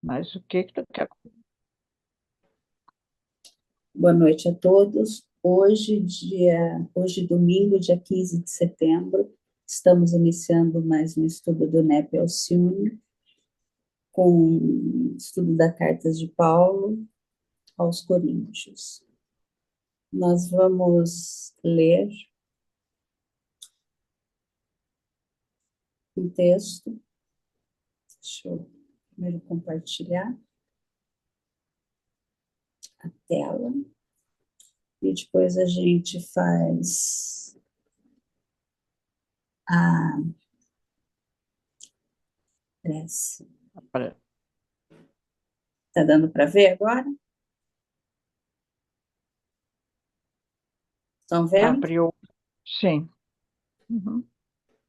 Mas o que que tu quer? Boa noite a todos. Hoje, domingo, dia 15 de setembro, estamos iniciando mais um estudo do NEP Alcione, com o estudo da Carta de Paulo aos Coríntios. Nós vamos ler um texto. Deixa eu primeiro compartilhar a tela e depois a gente faz a prece. Está dando para ver agora? Estão vendo? Abriu. Sim. Uhum.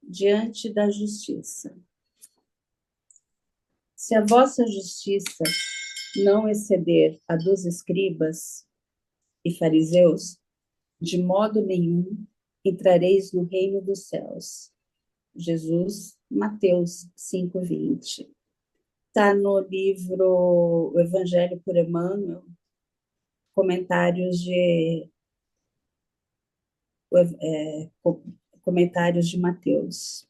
Diante da justiça. Se a vossa justiça não exceder a dos escribas e fariseus, de modo nenhum entrareis no reino dos céus. Jesus, Mateus 5:20. Está no livro O Evangelho por Emmanuel, comentários de, comentários de Mateus,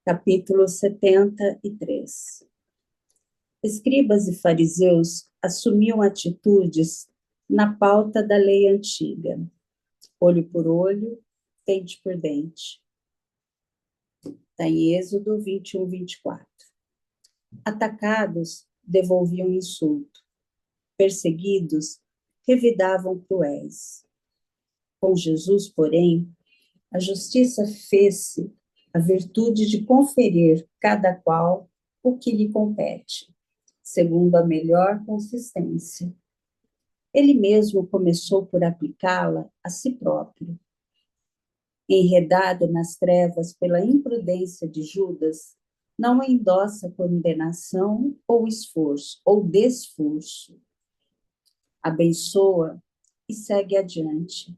capítulo 73. Escribas e fariseus assumiam atitudes na pauta da lei antiga, olho por olho, dente por dente. Está em Êxodo 21, 24. Atacados, devolviam insulto. Perseguidos, revidavam cruéis. Com Jesus, porém, a justiça fez-se a virtude de conferir cada qual o que lhe compete, segundo a melhor consistência. Ele mesmo começou por aplicá-la a si próprio. Enredado nas trevas pela imprudência de Judas, não endossa condenação ou esforço, ou desforço. Abençoa e segue adiante,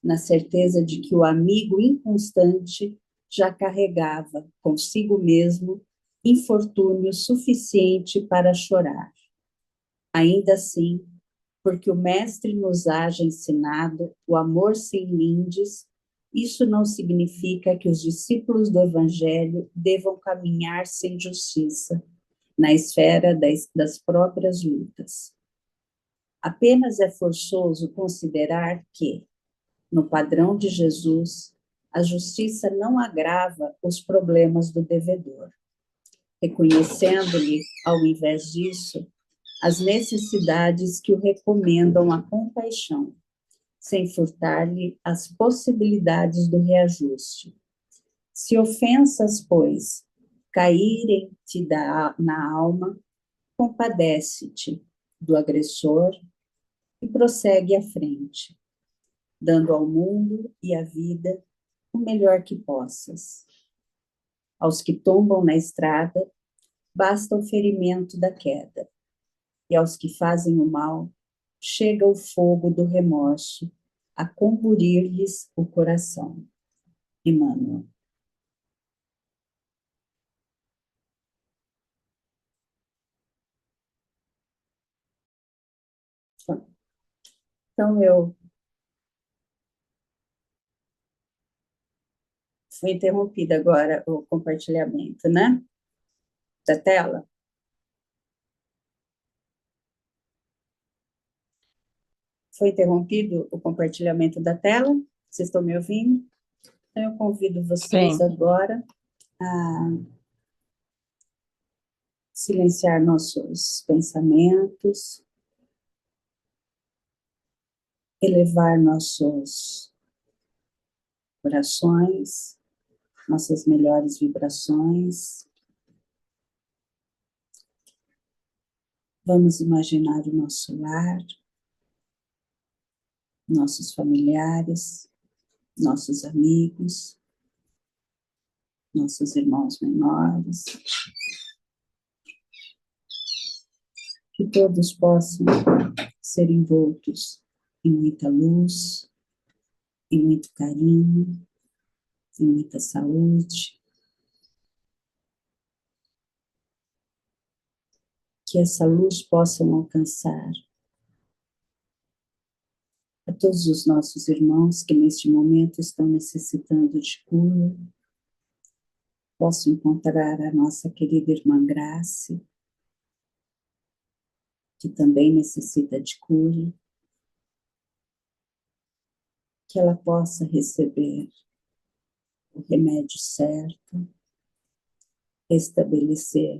na certeza de que o amigo inconstante já carregava consigo mesmo infortúnio suficiente para chorar. Ainda assim, porque o Mestre nos haja ensinado o amor sem lindes, isso não significa que os discípulos do Evangelho devam caminhar sem justiça, na esfera das próprias lutas. Apenas é forçoso considerar que, no padrão de Jesus, a justiça não agrava os problemas do devedor, reconhecendo-lhe, ao invés disso, as necessidades que o recomendam à compaixão, sem furtar-lhe as possibilidades do reajuste. Se ofensas, pois, caírem-te na alma, compadece-te do agressor e prossegue à frente, dando ao mundo e à vida o melhor que possas. Aos que tombam na estrada, basta o ferimento da queda, e aos que fazem o mal, chega o fogo do remorso a comburir-lhes o coração. Emmanuel. Então, eu fui interrompida agora o compartilhamento, né? Da tela. Foi interrompido o compartilhamento da tela? Vocês estão me ouvindo? Então, eu convido vocês Sim. agora a silenciar nossos pensamentos, elevar nossos corações, nossas melhores vibrações. Vamos imaginar o nosso lar, nossos familiares, nossos amigos, nossos irmãos menores, que todos possam ser envoltos em muita luz, em muito carinho, em muita saúde. que essa luz possa alcançar a todos os nossos irmãos que neste momento estão necessitando de cura. Posso encontrar a nossa querida irmã Grace, que também necessita de cura, que ela possa receber o remédio certo, restabelecer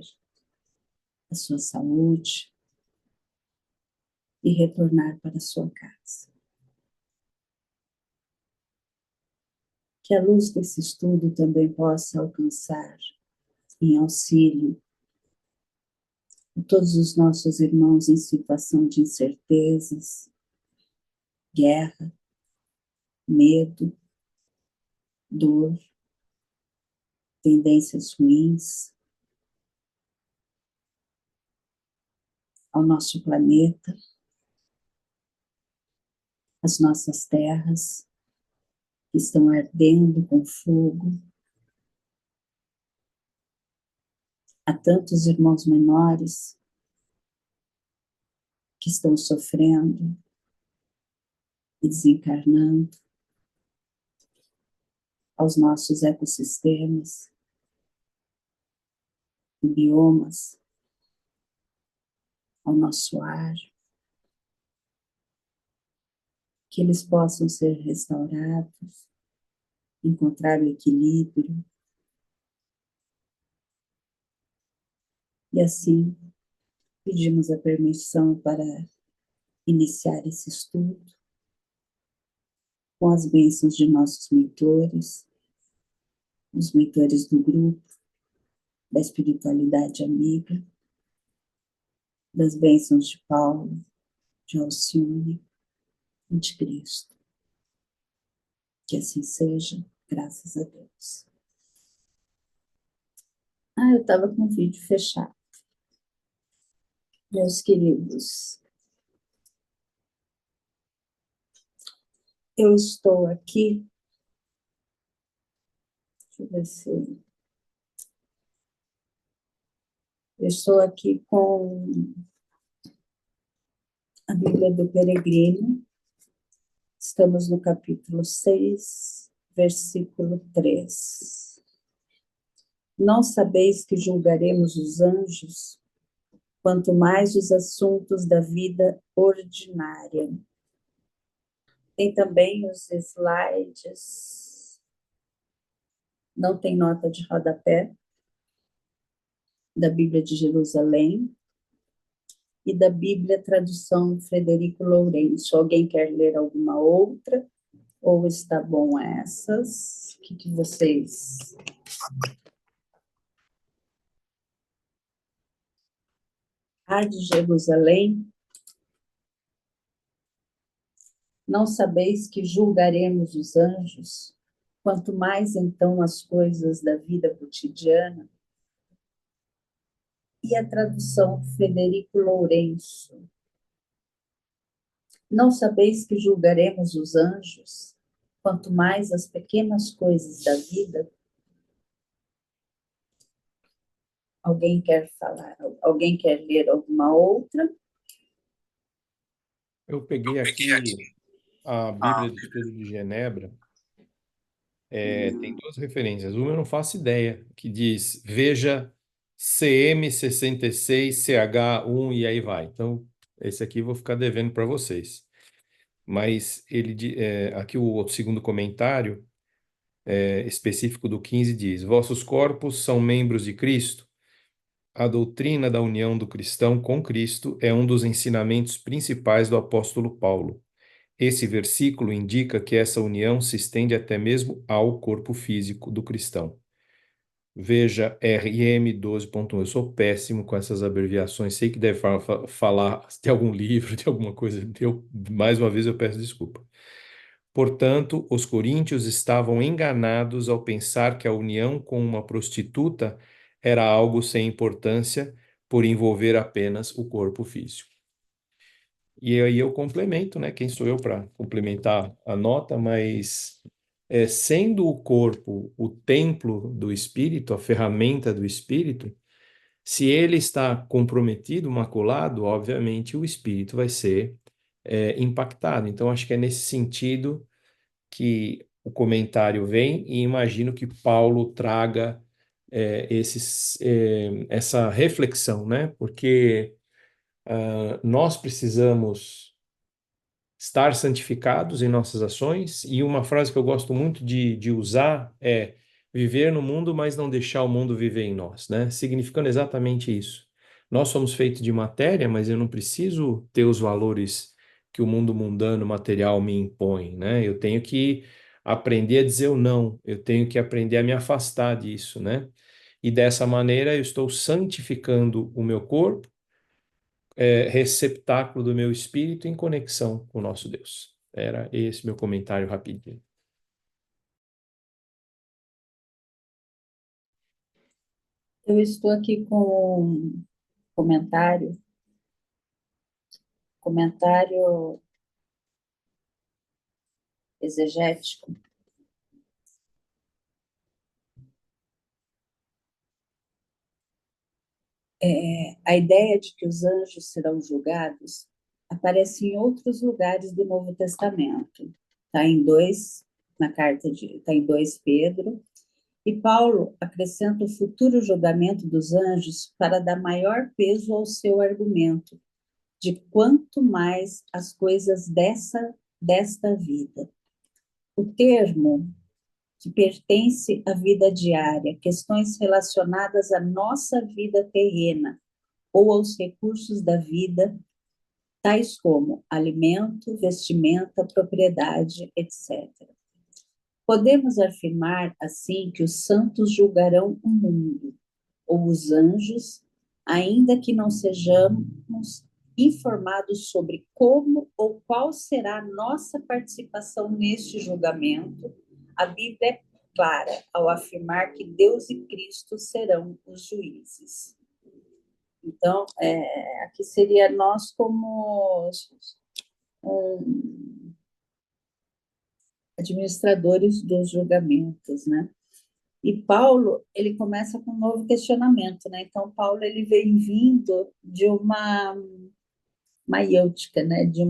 a sua saúde e retornar para a sua casa. Que a luz desse estudo também possa alcançar em auxílio a todos os nossos irmãos em situação de incertezas, guerra, medo, dor, tendências ruins, ao nosso planeta, as nossas terras que estão ardendo com fogo. Há tantos irmãos menores que estão sofrendo e desencarnando, aos nossos ecossistemas, biomas, ao nosso ar, que eles possam ser restaurados, encontrar o equilíbrio, e assim pedimos a permissão para iniciar esse estudo com as bênçãos de nossos mentores, os mentores do grupo, da espiritualidade amiga, das bênçãos de Paulo, de Alcione e de Cristo. Que assim seja, graças a Deus. Eu estava com o vídeo fechado. Meus queridos, eu estou aqui, deixa eu ver se eu estou aqui com a Bíblia do Peregrino. Estamos no capítulo 6, versículo 3. Não sabeis que julgaremos os anjos, quanto mais os assuntos da vida ordinária. Tem também os slides, não tem nota de rodapé, da Bíblia de Jerusalém e da Bíblia tradução Frederico Lourenço. Alguém quer ler alguma outra? Ou está bom essas? O que vocês... A de Jerusalém. Não sabeis que julgaremos os anjos, quanto mais então as coisas da vida cotidiana? E a tradução Frederico Lourenço. Não sabeis que julgaremos os anjos, quanto mais as pequenas coisas da vida? Alguém quer falar? Alguém quer ler alguma outra? Eu peguei aqui a Bíblia de Estudo de Genebra. Tem duas referências. Uma eu não faço ideia, que diz, veja CM66, CH1 e aí vai. Então, esse aqui eu vou ficar devendo para vocês. Mas aqui o segundo comentário específico do 15 diz, vossos corpos são membros de Cristo. A doutrina da união do cristão com Cristo é um dos ensinamentos principais do apóstolo Paulo. Esse versículo indica que essa união se estende até mesmo ao corpo físico do cristão. Veja RM 12.1. Eu sou péssimo com essas abreviações, sei que deve falar de algum livro, de alguma coisa. Mais uma vez eu peço desculpa. Portanto, os coríntios estavam enganados ao pensar que a união com uma prostituta era algo sem importância por envolver apenas o corpo físico. E aí eu complemento, né? Quem sou eu para complementar a nota, mas sendo o corpo o templo do espírito, a ferramenta do espírito, Se ele está comprometido, maculado, obviamente o espírito vai ser impactado. Então, acho que é nesse sentido que o comentário vem e imagino que Paulo traga essa reflexão, né? Porque nós precisamos estar santificados em nossas ações, e uma frase que eu gosto muito de usar é viver no mundo, mas não deixar o mundo viver em nós, né? Significando exatamente isso. Nós somos feitos de matéria, mas eu não preciso ter os valores que o mundo mundano, material me impõe, né? Eu tenho que aprender a dizer o não, eu tenho que aprender a me afastar disso, né? E dessa maneira eu estou santificando o meu corpo, receptáculo do meu espírito em conexão com o nosso Deus. Era esse meu comentário rapidinho. Eu estou aqui com um comentário exegético. A ideia de que os anjos serão julgados aparece em outros lugares do Novo Testamento. Está em 2 Pedro, e Paulo acrescenta o futuro julgamento dos anjos para dar maior peso ao seu argumento de quanto mais as coisas desta vida. O termo que pertence à vida diária, questões relacionadas à nossa vida terrena ou aos recursos da vida, tais como alimento, vestimenta, propriedade, etc. Podemos afirmar, assim, que os santos julgarão o mundo, ou os anjos, ainda que não sejamos informados sobre como ou qual será a nossa participação neste julgamento. A Bíblia é clara ao afirmar que Deus e Cristo serão os juízes. Então, aqui seria nós como administradores dos julgamentos, né? E Paulo, ele começa com um novo questionamento, né? Então, Paulo, ele vem vindo de uma maiêutica, né? De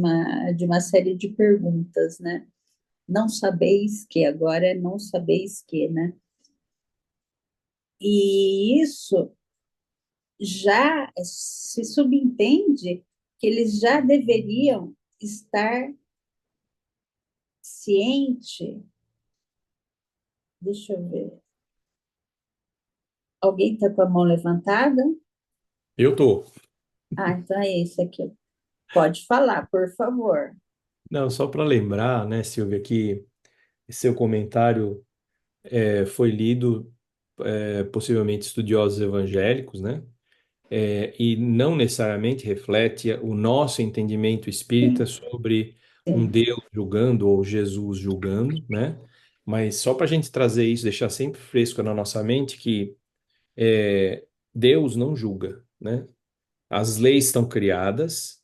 uma série de perguntas, né? Não sabeis que, agora é não sabeis que, né? E isso já se subentende que eles já deveriam estar ciente. Deixa eu ver. Alguém está com a mão levantada? Eu tô. Então é isso aqui. Pode falar, por favor. Não, só para lembrar, né, Silvia, que seu comentário foi lido possivelmente estudiosos evangélicos, né? E não necessariamente reflete o nosso entendimento espírita Sim, sobre um sim, Deus julgando ou Jesus julgando, né? Mas só para a gente trazer isso, deixar sempre fresco na nossa mente que Deus não julga, né? As leis estão criadas,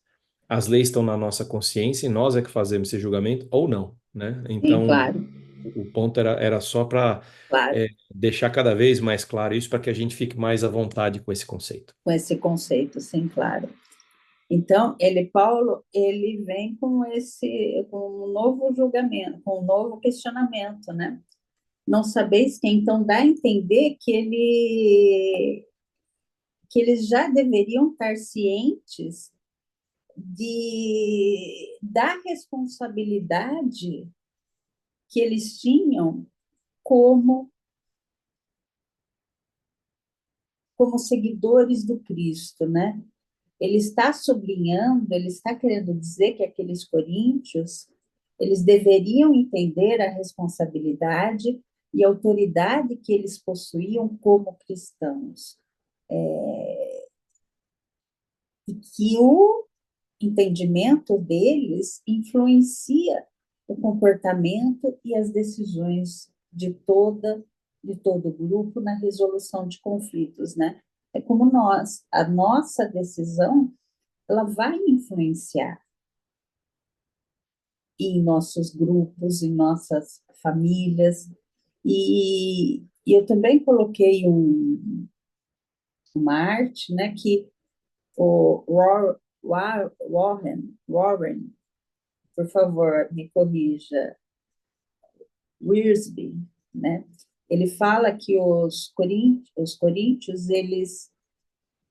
as leis estão na nossa consciência e nós é que fazemos esse julgamento ou não, né? sim, Então, claro, o ponto era só para claro, deixar cada vez mais claro isso para que a gente fique mais à vontade com esse conceito. com esse conceito, sim, claro. Então, Paulo, ele vem com um novo julgamento, com um novo questionamento, né? Não sabeis que, então, dá a entender que eles já deveriam estar cientes da responsabilidade que eles tinham como, como seguidores do Cristo, né? Ele está sublinhando, ele está querendo dizer que aqueles coríntios, eles deveriam entender a responsabilidade e a autoridade que eles possuíam como cristãos. E que o entendimento deles influencia o comportamento e as decisões de todo o grupo na resolução de conflitos, né? É como a nossa decisão, ela vai influenciar em nossos grupos, em nossas famílias. E eu também coloquei uma arte, né, que o Warren, por favor, me corrija, Wiersbe, né? Ele fala que os coríntios, eles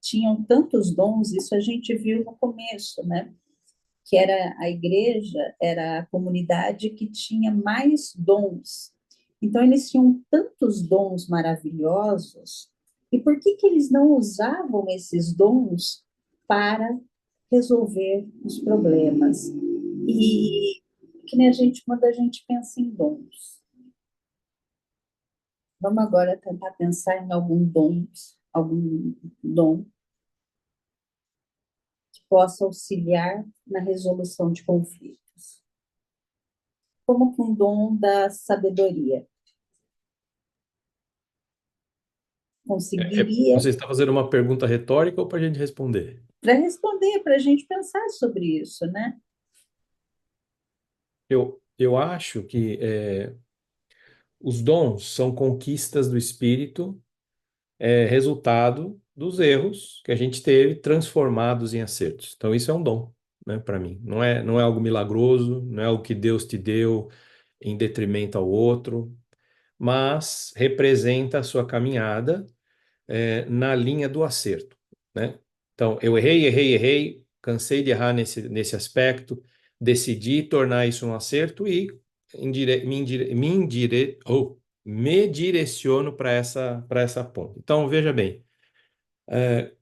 tinham tantos dons, isso a gente viu no começo, né? Que era a igreja, era a comunidade que tinha mais dons. Então, eles tinham tantos dons maravilhosos, e por que que eles não usavam esses dons para resolver os problemas? E que nem a gente, quando a gente pensa em dons, vamos agora tentar pensar em algum dom que possa auxiliar na resolução de conflitos. Como com o dom da sabedoria. Conseguiria, Você está fazendo uma pergunta retórica ou para a gente responder? para responder, para a gente pensar sobre isso, né? Eu acho que os dons são conquistas do espírito, resultado dos erros que a gente teve transformados em acertos. Então, isso é um dom, né, para mim. Não é algo milagroso, não é algo que Deus te deu em detrimento ao outro, mas representa a sua caminhada na linha do acerto, né? Então, eu errei, cansei de errar nesse aspecto, decidi tornar isso um acerto e me direciono para essa ponta. Então, veja bem,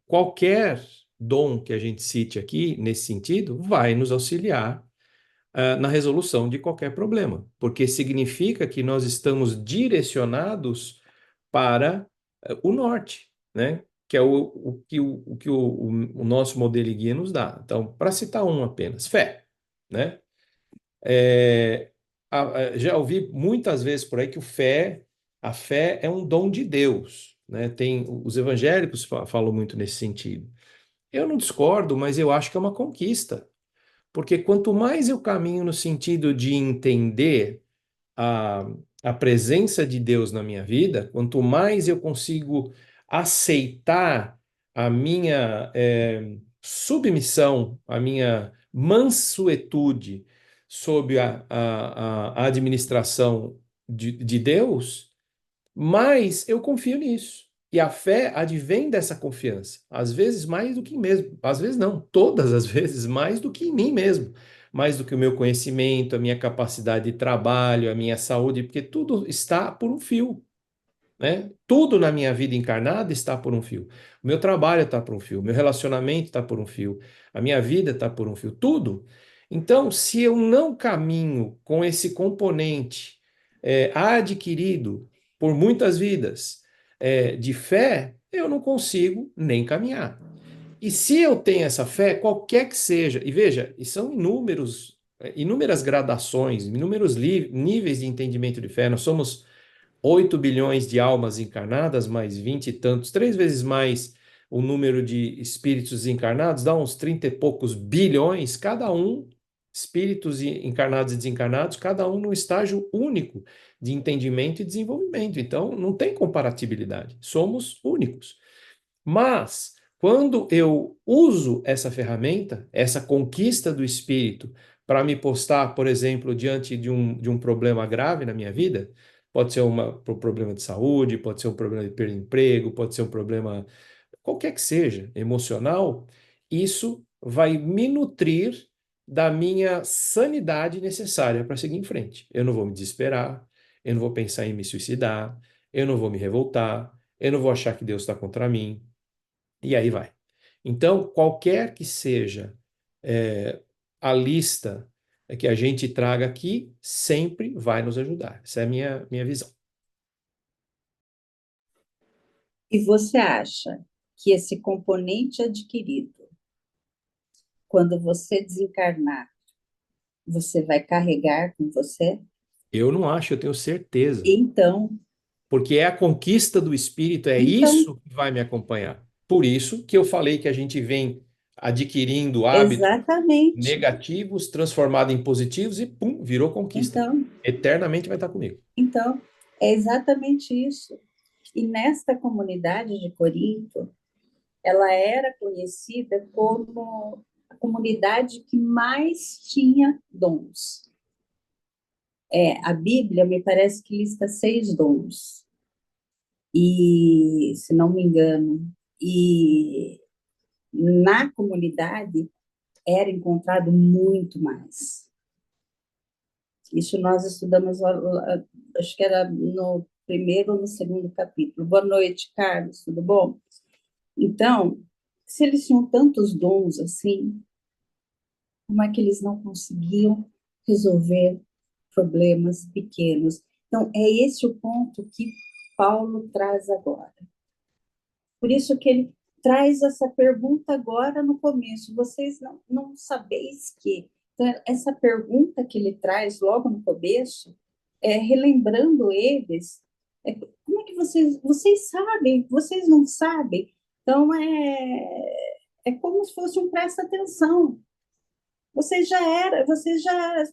qualquer dom que a gente cite aqui, nesse sentido, vai nos auxiliar na resolução de qualquer problema, porque significa que nós estamos direcionados para o norte, né? Que é o nosso modelo e guia nos dá. Então, para citar um apenas, fé, né? É, já ouvi muitas vezes por aí que a fé é um dom de Deus, né? Os evangélicos falam muito nesse sentido. Eu não discordo, mas eu acho que é uma conquista, porque quanto mais eu caminho no sentido de entender a, a presença de Deus na minha vida, quanto mais eu consigo aceitar a minha submissão, a minha mansuetude sob a administração de Deus, mais eu confio nisso. E a fé advém dessa confiança, às vezes mais do que em mesmo, às vezes não, todas as vezes mais do que em mim mesmo, mais do que o meu conhecimento, a minha capacidade de trabalho, a minha saúde, porque tudo está por um fio, né? Tudo na minha vida encarnada está por um fio. O meu trabalho está por um fio, o meu relacionamento está por um fio, a minha vida está por um fio, tudo. Então, se eu não caminho com esse componente adquirido por muitas vidas de fé, eu não consigo nem caminhar. E se eu tenho essa fé, qualquer que seja, e veja, e são inúmeras gradações, inúmeros níveis de entendimento de fé, nós somos 8 bilhões de almas encarnadas, mais 20 e tantos, 3 vezes mais o número de espíritos encarnados, dá uns 30 e poucos bilhões, cada um, espíritos encarnados e desencarnados, cada um num estágio único de entendimento e desenvolvimento. Então, não tem comparatibilidade, somos únicos. Mas, quando eu uso essa ferramenta, essa conquista do espírito, para me postar, por exemplo, diante de um problema grave na minha vida, pode ser um problema de saúde, pode ser um problema de perda de emprego, pode ser um problema, qualquer que seja, emocional, isso vai me nutrir da minha sanidade necessária para seguir em frente. Eu não vou me desesperar, eu não vou pensar em me suicidar, eu não vou me revoltar, eu não vou achar que Deus está contra mim, e aí vai. Então, qualquer que seja a lista que a gente traga aqui, sempre vai nos ajudar. Essa é a minha visão. E você acha que esse componente adquirido, quando você desencarnar, você vai carregar com você? Eu não acho, eu tenho certeza. Então, Porque é a conquista do espírito, é então, isso que vai me acompanhar. Por isso que eu falei que a gente vem adquirindo hábitos exatamente. negativos, transformado em positivos e pum, virou conquista. Então, Eternamente vai estar comigo. é exatamente isso. E nesta comunidade de Corinto, ela era conhecida como a comunidade que mais tinha dons. A Bíblia me parece que lista 6 dons, e, se não me engano, e na comunidade era encontrado muito mais. Isso nós estudamos, acho que era no primeiro ou no segundo capítulo. Boa noite, Carlos, tudo bom? Então, se eles tinham tantos dons assim, como é que eles não conseguiam resolver problemas pequenos? Então, é esse o ponto que Paulo traz agora. Por isso que ele traz essa pergunta agora no começo. Vocês não sabeis que... Então, essa pergunta que ele traz logo no começo, relembrando eles, como é que vocês sabem, vocês não sabem? Então, é como se fosse um presta atenção. Vocês já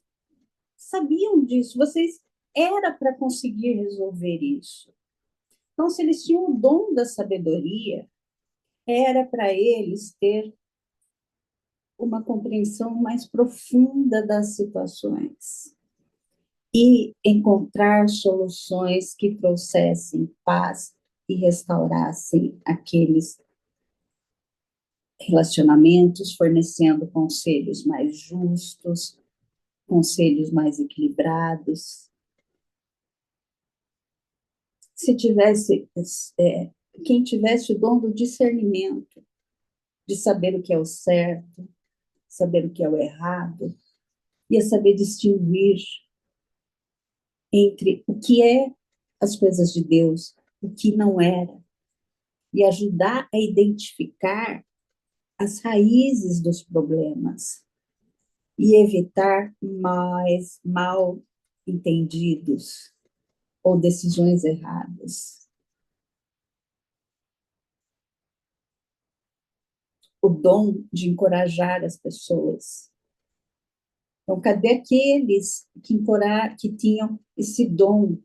sabiam disso, vocês era para conseguir resolver isso. Então, se eles tinham o dom da sabedoria, era para eles ter uma compreensão mais profunda das situações e encontrar soluções que trouxessem paz e restaurassem aqueles relacionamentos, fornecendo conselhos mais justos, conselhos mais equilibrados. Se tivesse, quem tivesse o dom do discernimento, de saber o que é o certo, saber o que é o errado, ia saber distinguir entre o que é as coisas de Deus, o que não era, e ajudar a identificar as raízes dos problemas e evitar mais mal entendidos ou decisões erradas. O dom de encorajar as pessoas. Então, cadê aqueles que tinham esse dom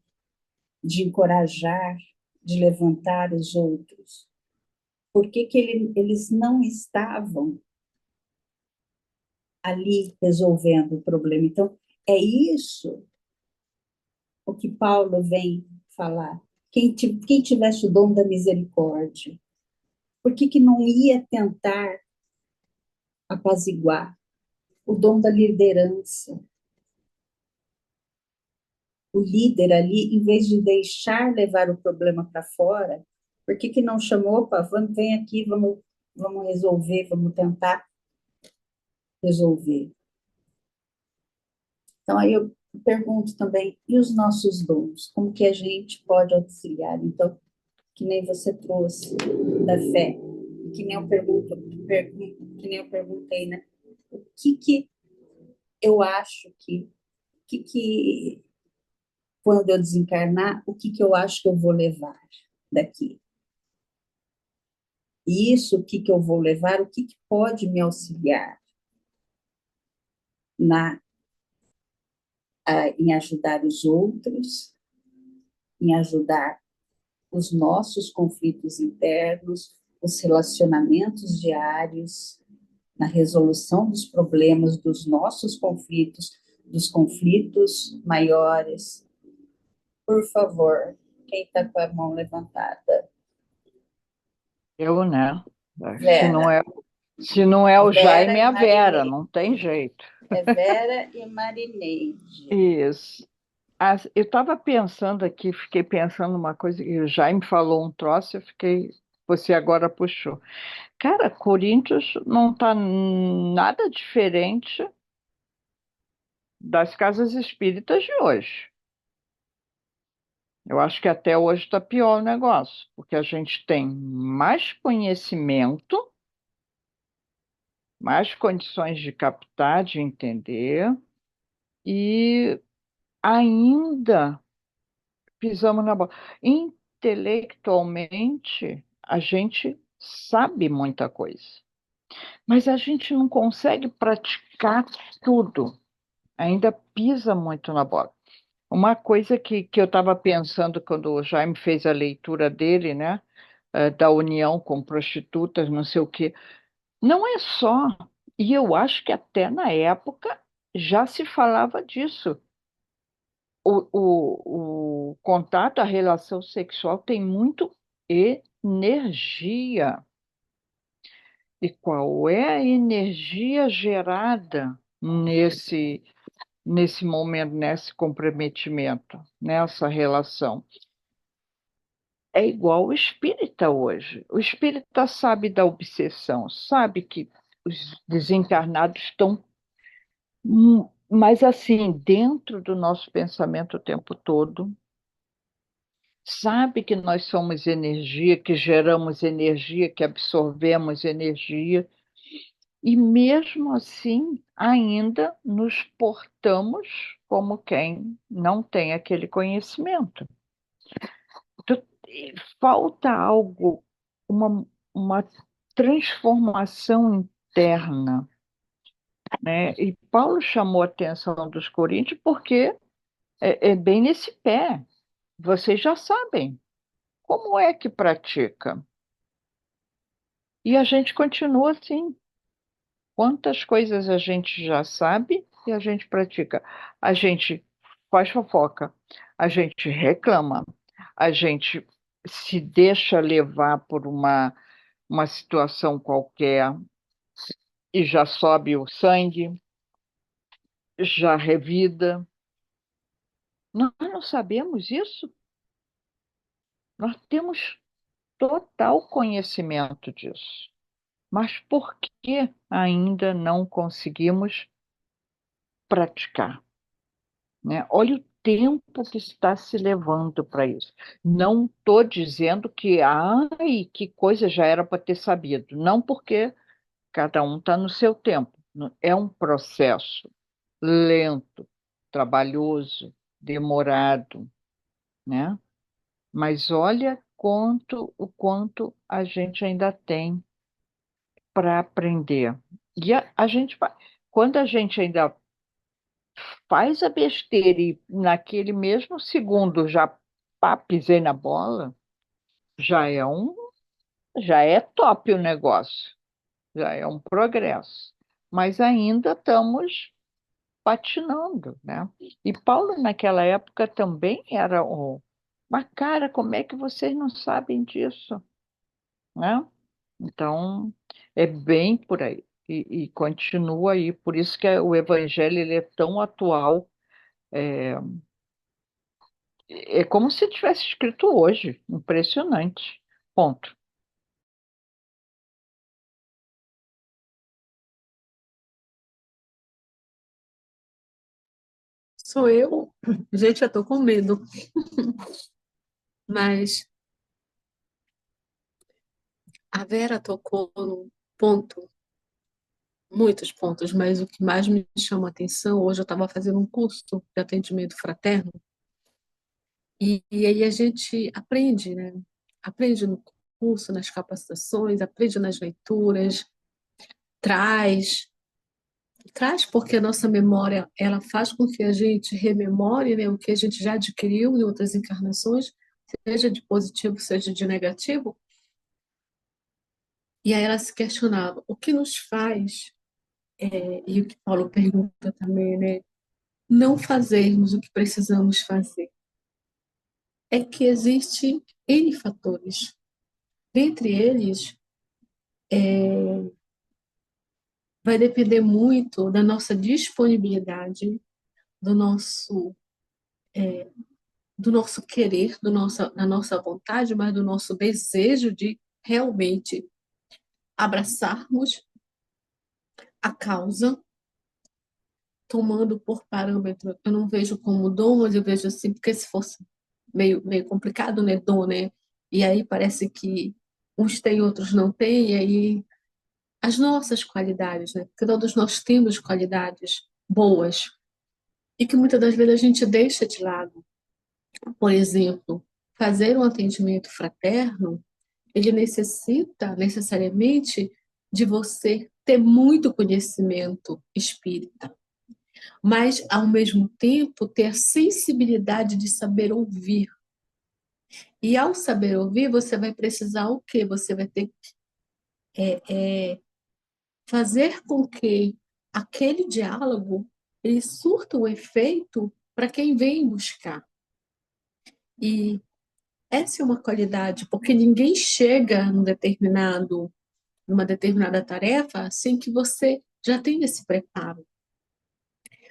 de encorajar, de levantar os outros? Por que eles não estavam ali resolvendo o problema? Então, é isso o que Paulo vem falar. Quem tivesse o dom da misericórdia, por que não ia tentar apaziguar? O dom da liderança. O líder ali, em vez de deixar levar o problema para fora, por que não chamou? Opa, vem aqui, vamos resolver, vamos tentar resolver. Então, aí eu pergunto também, e os nossos dons? Como que a gente pode auxiliar? Então, que nem você trouxe da fé, que nem que nem eu perguntei, né? O que eu acho que quando eu desencarnar, o que eu acho que eu vou levar daqui? E isso, o que eu vou levar, o que pode me auxiliar em ajudar os outros, em ajudar os nossos conflitos internos, os relacionamentos diários, na resolução dos problemas, dos nossos conflitos, dos conflitos maiores. Por favor, quem está com a mão levantada? Eu, né? Se não Vera. é, se não é o Vera Jaime, e é a Vera, Marineide. não tem jeito. É Vera e Marineide. Isso. Eu estava pensando aqui, fiquei pensando uma coisa, e o Jaime falou um troço, você agora puxou. Cara, Coríntios não está nada diferente das casas espíritas de hoje. Eu acho que até hoje está pior o negócio, porque a gente tem mais conhecimento, mais condições de captar, de entender, e ainda pisamos na bola. Intelectualmente, a gente sabe muita coisa, mas a gente não consegue praticar tudo, ainda pisa muito na bola. Uma coisa que eu estava pensando quando o Jaime fez a leitura dele, né? da união com prostitutas, não sei o quê. Não é só. E eu acho que até na época já se falava disso. O contato, a relação sexual tem muito energia. E qual é a energia gerada nesse momento, nesse comprometimento, nessa relação? É igual o espírita hoje. O espírita sabe da obsessão, sabe que os desencarnados estão, mas assim, dentro do nosso pensamento o tempo todo, sabe que nós somos energia, que geramos energia, que absorvemos energia, e mesmo assim ainda nos portamos como quem não tem aquele conhecimento. Tu- Falta algo, uma transformação interna, né? E Paulo chamou a atenção dos coríntios porque é bem nesse pé. Vocês já sabem como é que pratica. E a gente continua assim. Quantas coisas a gente já sabe e a gente pratica? A gente faz fofoca, a gente reclama, a gente se deixa levar por uma situação qualquer e já sobe o sangue, já revida. Nós não sabemos isso? Nós temos total conhecimento disso. Mas por que ainda não conseguimos praticar? Né? Olha o tempo que está se levando para isso. Não estou dizendo que, ai, que coisa já era para ter sabido. Não, porque cada um está no seu tempo. É um processo lento, trabalhoso, demorado, né? Mas olha o quanto a gente ainda tem para aprender. E a gente quando a gente ainda faz a besteira e naquele mesmo segundo já pá, pisei na bola, já é já é top o negócio, já é um progresso. Mas ainda estamos patinando, né? E Paulo naquela época também era mas cara, como é que vocês não sabem disso, né? Então, é bem por aí. E continua aí, por isso que o evangelho ele é tão atual. É como se tivesse escrito hoje. Impressionante. Ponto. Sou eu? Gente, eu tô com medo. Mas a Vera tocou num ponto, muitos pontos, mas o que mais me chama a atenção, hoje eu estava fazendo um curso de atendimento fraterno, e aí a gente aprende, né? Aprende no curso, nas capacitações, aprende nas leituras, traz, traz porque a nossa memória, ela faz com que a gente rememore, né, o que a gente já adquiriu em outras encarnações, seja de positivo, seja de negativo. E aí ela se questionava, o que nos faz, e o que Paulo pergunta também, né, não fazermos o que precisamos fazer? É que existe N fatores. Dentre eles, vai depender muito da nossa disponibilidade, do nosso, do nosso querer, da nossa vontade, mas do nosso desejo de realmente abraçarmos a causa, tomando por parâmetro. Eu não vejo como dom, mas eu vejo assim, porque se fosse meio complicado, né, dom, né? E aí parece que uns têm, outros não têm, e aí as nossas qualidades, né? Porque todos nós temos qualidades boas e que muitas das vezes a gente deixa de lado. Por exemplo, fazer um atendimento fraterno, ele necessita necessariamente de você ter muito conhecimento espírita, mas ao mesmo tempo ter a sensibilidade de saber ouvir. E ao saber ouvir, você vai precisar o quê? Você vai ter que fazer com que aquele diálogo ele surta o efeito para quem vem buscar. E essa é uma qualidade, porque ninguém chega numa determinada tarefa sem que você já tenha esse preparo.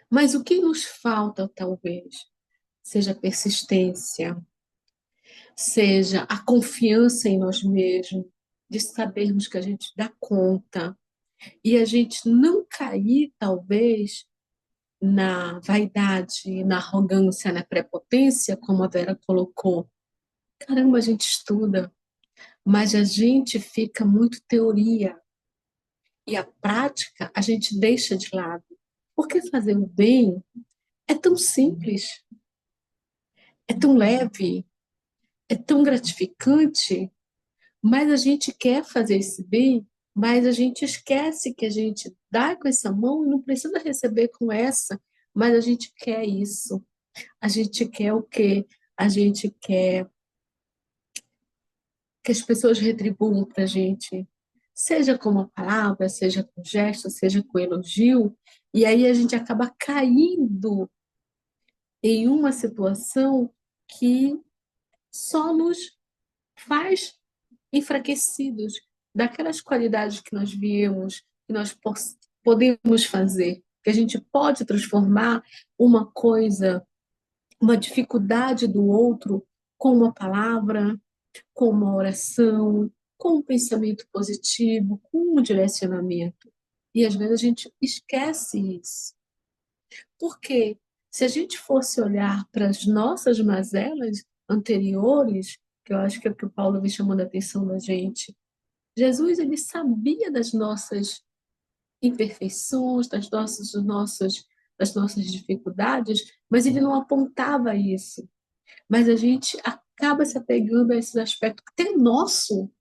Mas o que nos falta, talvez, seja persistência, seja a confiança em nós mesmos, de sabermos que a gente dá conta, e a gente não cair, talvez, na vaidade, na arrogância, na prepotência, como a Vera colocou. Caramba, a gente estuda, mas a gente fica muito teoria, e a prática a gente deixa de lado. Porque fazer o bem é tão simples, é tão leve, é tão gratificante, mas a gente quer fazer esse bem, mas a gente esquece que a gente dá com essa mão e não precisa receber com essa, mas a gente quer isso. A gente quer o quê? A gente quer que as pessoas retribuam para a gente, seja com uma palavra, seja com gesto, seja com elogio, e aí a gente acaba caindo em uma situação que só nos faz enfraquecidos daquelas qualidades que nós viemos, que nós podemos fazer, que a gente pode transformar uma coisa, uma dificuldade do outro com uma palavra, com uma oração, com um pensamento positivo, com um direcionamento. E às vezes a gente esquece isso. Porque se a gente fosse olhar para as nossas mazelas anteriores, que eu acho que é o que o Paulo vem chamando a atenção da gente, Jesus ele sabia das nossas imperfeições, das nossas dificuldades, mas ele não apontava isso. Mas a gente acaba se apegando a esses aspectos que tem nosso,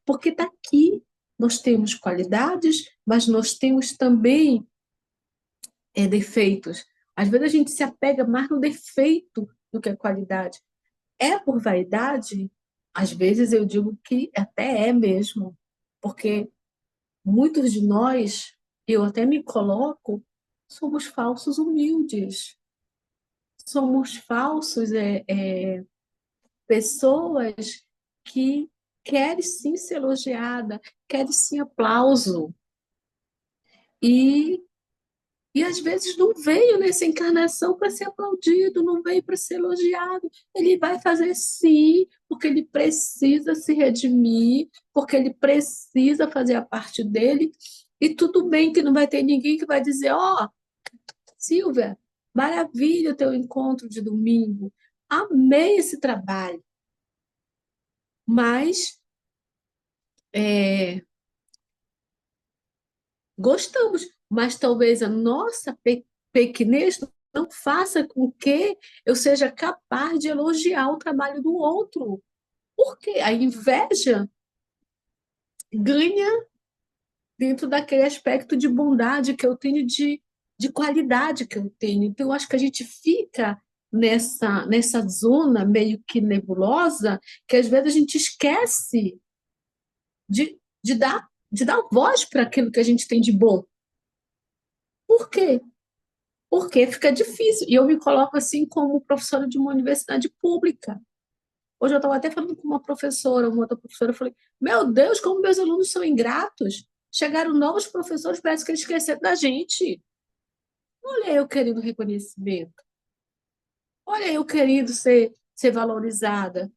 porque daqui nós temos qualidades, mas nós temos também defeitos. Às vezes a gente se apega mais no defeito do que a qualidade. É por vaidade? Às vezes eu digo que até é mesmo, porque muitos de nós, eu até me coloco, somos falsos humildes. Somos falsos pessoas que querem sim ser elogiada, querem sim aplauso. E E às vezes não veio nessa encarnação para ser aplaudido, não veio para ser elogiado. Ele vai fazer sim, porque ele precisa se redimir, porque ele precisa fazer a parte dele. E tudo bem que não vai ter ninguém que vai dizer: Ó, oh, Silvia, maravilha o teu encontro de domingo, amei esse trabalho. Mas gostamos, mas talvez a nossa pequenez não faça com que eu seja capaz de elogiar o trabalho do outro. Porque a inveja ganha dentro daquele aspecto de bondade que eu tenho, de qualidade que eu tenho. Então, eu acho que a gente fica nessa zona meio que nebulosa, que às vezes a gente esquece de dar voz para aquilo que a gente tem de bom. Por quê? Porque fica difícil. E eu me coloco assim como professora de uma universidade pública. Hoje eu estava até falando com uma outra professora, eu falei, meu Deus, como meus alunos são ingratos. Chegaram novos professores, parece que eles esqueceram da gente. Olha eu querendo reconhecimento. Olha eu querendo ser valorizada.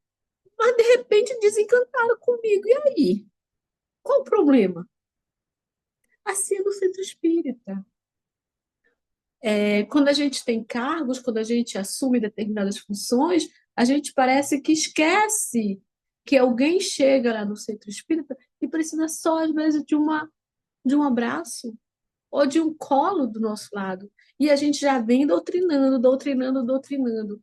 Mas, de repente, desencantaram comigo. E aí? Qual o problema? Assim é no centro espírita. Quando a gente tem cargos, quando a gente assume determinadas funções, a gente parece que esquece que alguém chega lá no centro espírita e precisa só, às vezes, de um abraço ou de um colo do nosso lado. E a gente já vem doutrinando, doutrinando, doutrinando.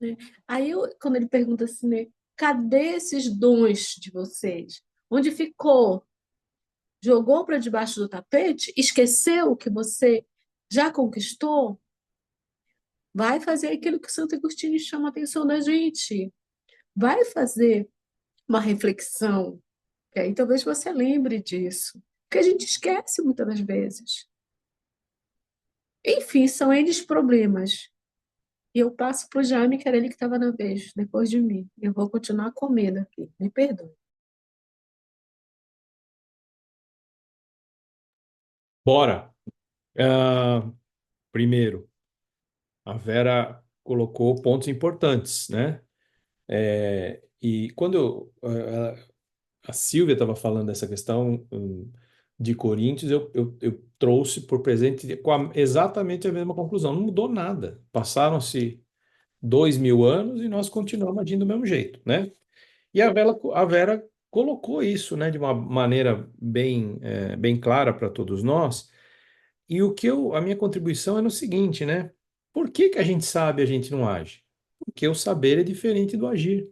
Né? Aí, quando ele pergunta assim, né, cadê esses dons de vocês? Onde ficou? Jogou para debaixo do tapete? Esqueceu o que você já conquistou? vai fazer aquilo que o Santo Agostinho chama a atenção da gente, vai fazer uma reflexão, que aí talvez você lembre disso, que a gente esquece muitas das vezes. Enfim, são eles problemas. E eu passo para o Jaime, que era ele que estava na vez, depois de mim. Eu vou continuar comendo aqui, me perdoe. Bora! Primeiro, a Vera colocou pontos importantes, né? E quando a Silvia estava falando dessa questão de Coríntios, eu trouxe por presente exatamente a mesma conclusão. Não mudou nada. Passaram-se 2000 anos e nós continuamos agindo do mesmo jeito, né? E a Vera colocou isso, né, de uma maneira bem clara para todos nós. E a minha contribuição é no seguinte, né? Por que que a gente sabe e a gente não age? Porque o saber é diferente do agir.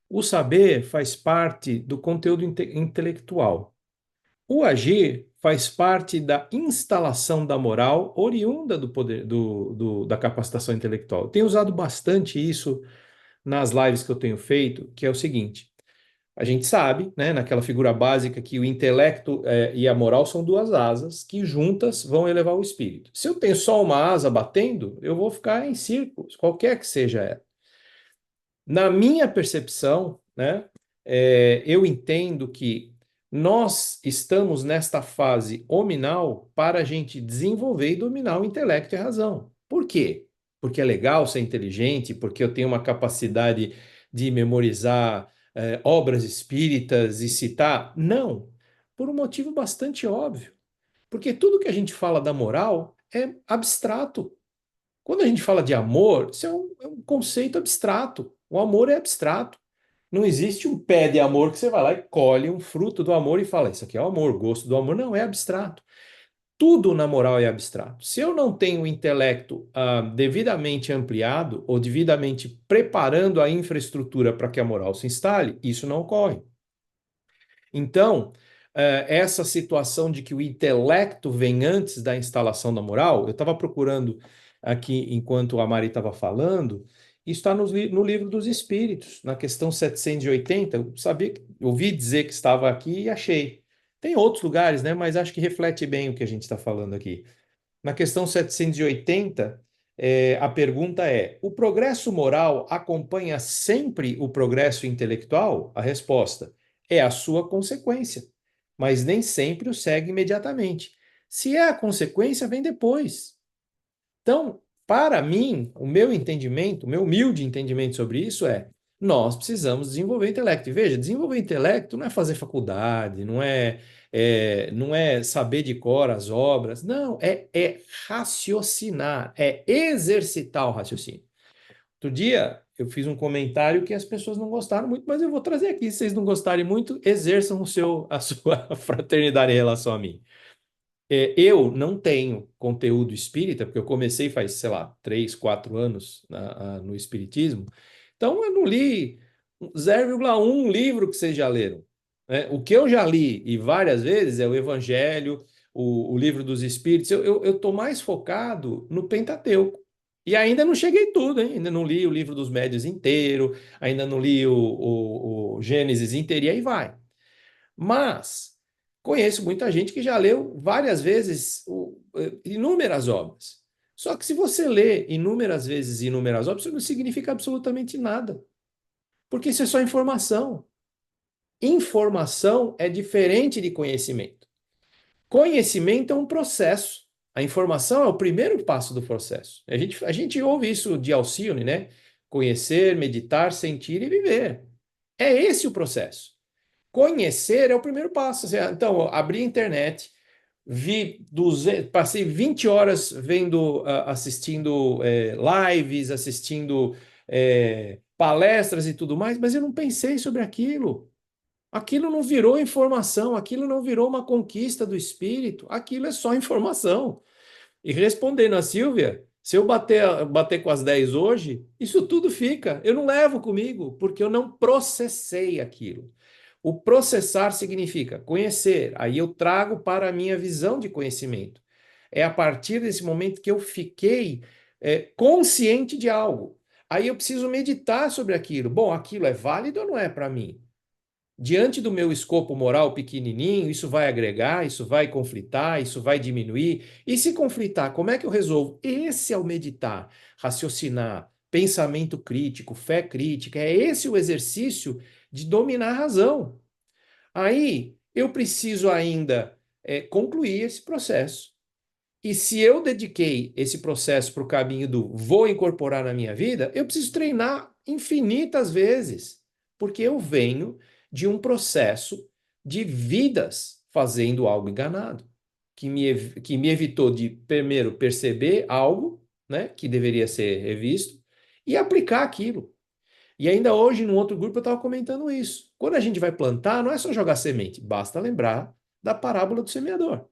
O saber faz parte do conteúdo intelectual. O agir faz parte da instalação da moral oriunda do poder da capacitação intelectual. Eu tenho usado bastante isso nas lives que eu tenho feito, que é o seguinte: a gente sabe, né, naquela figura básica, que o intelecto e a moral são duas asas que juntas vão elevar o espírito. Se eu tenho só uma asa batendo, eu vou ficar em círculos, qualquer que seja ela. Na minha percepção, né, eu entendo que nós estamos nesta fase hominal para a gente desenvolver e dominar o intelecto e a razão. Por quê? Porque é legal ser inteligente, porque eu tenho uma capacidade de memorizar obras espíritas e citar? Não, por um motivo bastante óbvio. Porque tudo que a gente fala da moral é abstrato. Quando a gente fala de amor, isso é um conceito abstrato. O amor é abstrato. Não existe um pé de amor que você vai lá e colhe um fruto do amor e fala, isso aqui é o amor, gosto do amor. Não, é abstrato. Tudo na moral é abstrato. Se eu não tenho o intelecto devidamente ampliado ou devidamente preparando a infraestrutura para que a moral se instale, isso não ocorre. Então, essa situação de que o intelecto vem antes da instalação da moral, eu estava procurando aqui, enquanto a Mari estava falando, isso está no Livro dos Espíritos, na questão 780. Eu ouvi dizer que estava aqui e achei. Tem outros lugares, né? Mas acho que reflete bem o que a gente está falando aqui. Na questão 780, a pergunta é: o progresso moral acompanha sempre o progresso intelectual? A resposta é a sua consequência, mas nem sempre o segue imediatamente. Se é a consequência, vem depois. Então, para mim, o meu entendimento, o meu humilde entendimento sobre isso é: nós precisamos desenvolver intelecto. E veja, desenvolver intelecto não é fazer faculdade, não é saber de cor as obras, não, é raciocinar, é exercitar o raciocínio. Outro dia eu fiz um comentário que as pessoas não gostaram muito, mas eu vou trazer aqui. Se vocês não gostarem muito, exerçam a sua fraternidade em relação a mim. Eu não tenho conteúdo espírita, porque eu comecei faz, sei lá, 3, 4 anos no espiritismo. Então, eu não li 0,1 livro que vocês já leram, né? O que eu já li, e várias vezes, é o Evangelho, o Livro dos Espíritos. Eu estou mais focado no Pentateuco. E ainda não cheguei tudo, hein? Ainda não li o Livro dos Médiuns inteiro, ainda não li o Gênesis inteiro, e aí vai. Mas conheço muita gente que já leu várias vezes inúmeras obras. Só que se você lê inúmeras vezes inúmeras obras, isso não significa absolutamente nada. Porque isso é só informação. Informação é diferente de conhecimento. Conhecimento é um processo. A informação é o primeiro passo do processo. A gente ouve isso de Alcione, né? Conhecer, meditar, sentir e viver. É esse o processo. Conhecer é o primeiro passo. Então, eu abri a internet, passei 20 horas assistindo lives, assistindo palestras e tudo mais, mas eu não pensei sobre aquilo. Aquilo não virou informação, aquilo não virou uma conquista do espírito, aquilo é só informação. E respondendo a Silvia, se eu bater com as 10 hoje, isso tudo fica. Eu não levo comigo, porque eu não processei aquilo. O processar significa conhecer, aí eu trago para a minha visão de conhecimento. É a partir desse momento que eu fiquei consciente de algo. Aí eu preciso meditar sobre aquilo. Bom, aquilo é válido ou não é para mim? Diante do meu escopo moral pequenininho, isso vai agregar, isso vai conflitar, isso vai diminuir. E se conflitar, como é que eu resolvo? Esse é o meditar, raciocinar, pensamento crítico, fé crítica. É esse o exercício de dominar a razão. Aí eu preciso ainda concluir esse processo. E se eu dediquei esse processo para o caminho do vou incorporar na minha vida, eu preciso treinar infinitas vezes, porque eu venho de um processo de vidas fazendo algo enganado, que me evitou de, primeiro, perceber algo, né, que deveria ser revisto e aplicar aquilo. E ainda hoje, num outro grupo, eu estava comentando isso. Quando a gente vai plantar, não é só jogar semente, basta lembrar da parábola do semeador.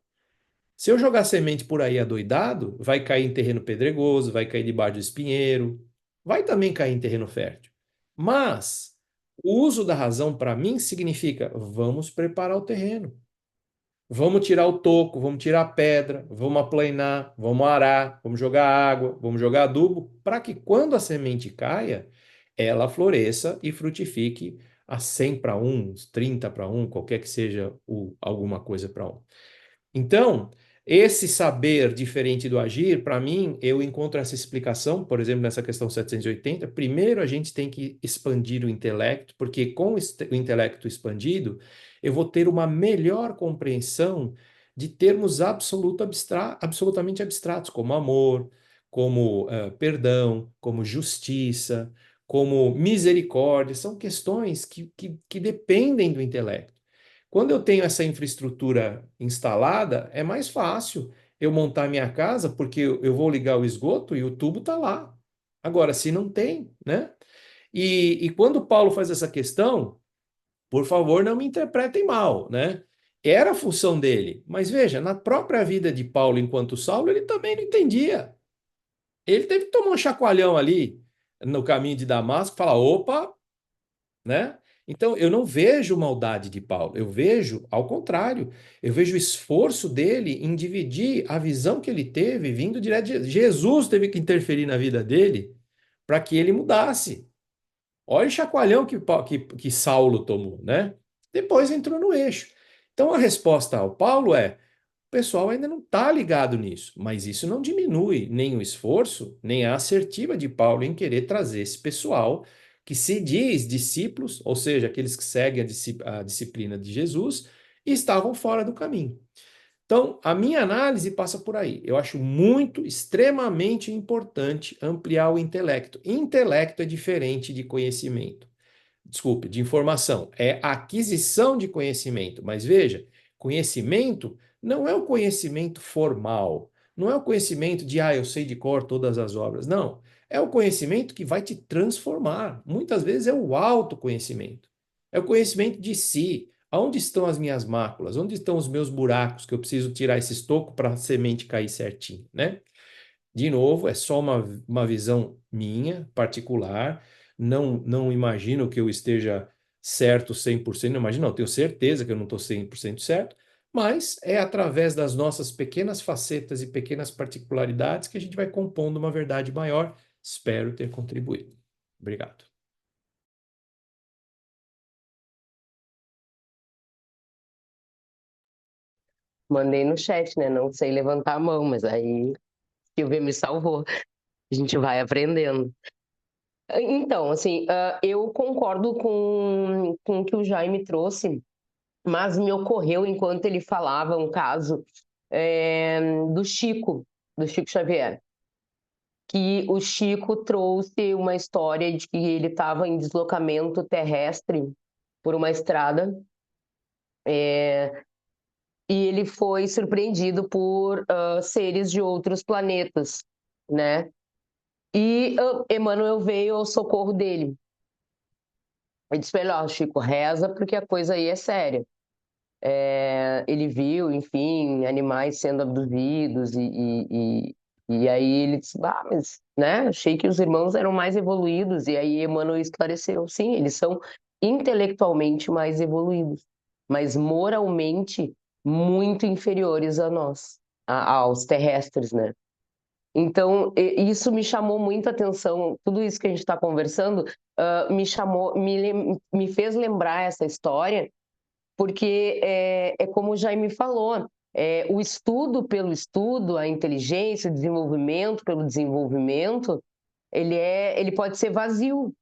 Se eu jogar semente por aí adoidado, vai cair em terreno pedregoso, vai cair debaixo do espinheiro, vai também cair em terreno fértil. Mas o uso da razão para mim significa vamos preparar o terreno. Vamos tirar o toco, vamos tirar a pedra, vamos aplainar, vamos arar, vamos jogar água, vamos jogar adubo, para que quando a semente caia, ela floresça e frutifique a 100 para 1, 30 para 1, qualquer que seja alguma coisa para 1. Então, esse saber diferente do agir, para mim, eu encontro essa explicação, por exemplo, nessa questão 780. Primeiro, a gente tem que expandir o intelecto, porque com o intelecto expandido, eu vou ter uma melhor compreensão de termos absolutamente abstratos, como amor, como perdão, como justiça, como misericórdia. São questões que dependem do intelecto. Quando eu tenho essa infraestrutura instalada, é mais fácil eu montar minha casa, porque eu vou ligar o esgoto e o tubo está lá. Agora, se não tem, né? E quando Paulo faz essa questão, por favor, não me interpretem mal, né? Era a função dele. Mas veja, na própria vida de Paulo enquanto Saulo, ele também não entendia. Ele teve que tomar um chacoalhão ali no caminho de Damasco, falar, opa, né? Então, eu não vejo maldade de Paulo, eu vejo, ao contrário, eu vejo o esforço dele em dividir a visão que ele teve vindo direto de Jesus. Teve que interferir na vida dele para que ele mudasse. Olha o chacoalhão que Saulo tomou, né? Depois entrou no eixo. Então, a resposta ao Paulo é: o pessoal ainda não está ligado nisso, mas isso não diminui nem o esforço, nem a assertiva de Paulo em querer trazer esse pessoal que se diz discípulos, ou seja, aqueles que seguem a disciplina de Jesus, e estavam fora do caminho. Então, a minha análise passa por aí. Eu acho muito, extremamente importante ampliar o intelecto. Intelecto é diferente de conhecimento. Desculpe, de informação. É aquisição de conhecimento. Mas veja, conhecimento não é o conhecimento formal. Não é o conhecimento de, eu sei de cor todas as obras. Não. É o conhecimento que vai te transformar. Muitas vezes é o autoconhecimento. É o conhecimento de si. Onde estão as minhas máculas? Onde estão os meus buracos que eu preciso tirar esse estoco para a semente cair certinho, né? De novo, é só uma visão minha, particular. Não imagino que eu esteja certo 100%. Não imagino, não. Tenho certeza que eu não estou 100% certo. Mas é através das nossas pequenas facetas e pequenas particularidades que a gente vai compondo uma verdade maior. Espero ter contribuído. Obrigado. Mandei no chat, né? Não sei levantar a mão, mas aí Silvia me salvou. A gente vai aprendendo. Então, assim, eu concordo com o que o Jaime trouxe, mas me ocorreu enquanto ele falava um caso do Chico Xavier, que o Chico trouxe uma história de que ele estava em deslocamento terrestre por uma estrada, e ele foi surpreendido por seres de outros planetas, né? E Emmanuel veio ao socorro dele. Ele disse para ele, Chico, reza porque a coisa aí é séria. Ele viu, enfim, animais sendo abduzidos e aí ele disse, mas, né, achei que os irmãos eram mais evoluídos. E aí Emmanuel esclareceu, sim, eles são intelectualmente mais evoluídos, mas moralmente muito inferiores a nós, aos terrestres, né? Então, isso me chamou muito a atenção, tudo isso que a gente está conversando, me fez lembrar essa história, porque é como o Jaime falou, o estudo pelo estudo, a inteligência, o desenvolvimento pelo desenvolvimento, ele pode ser vazio,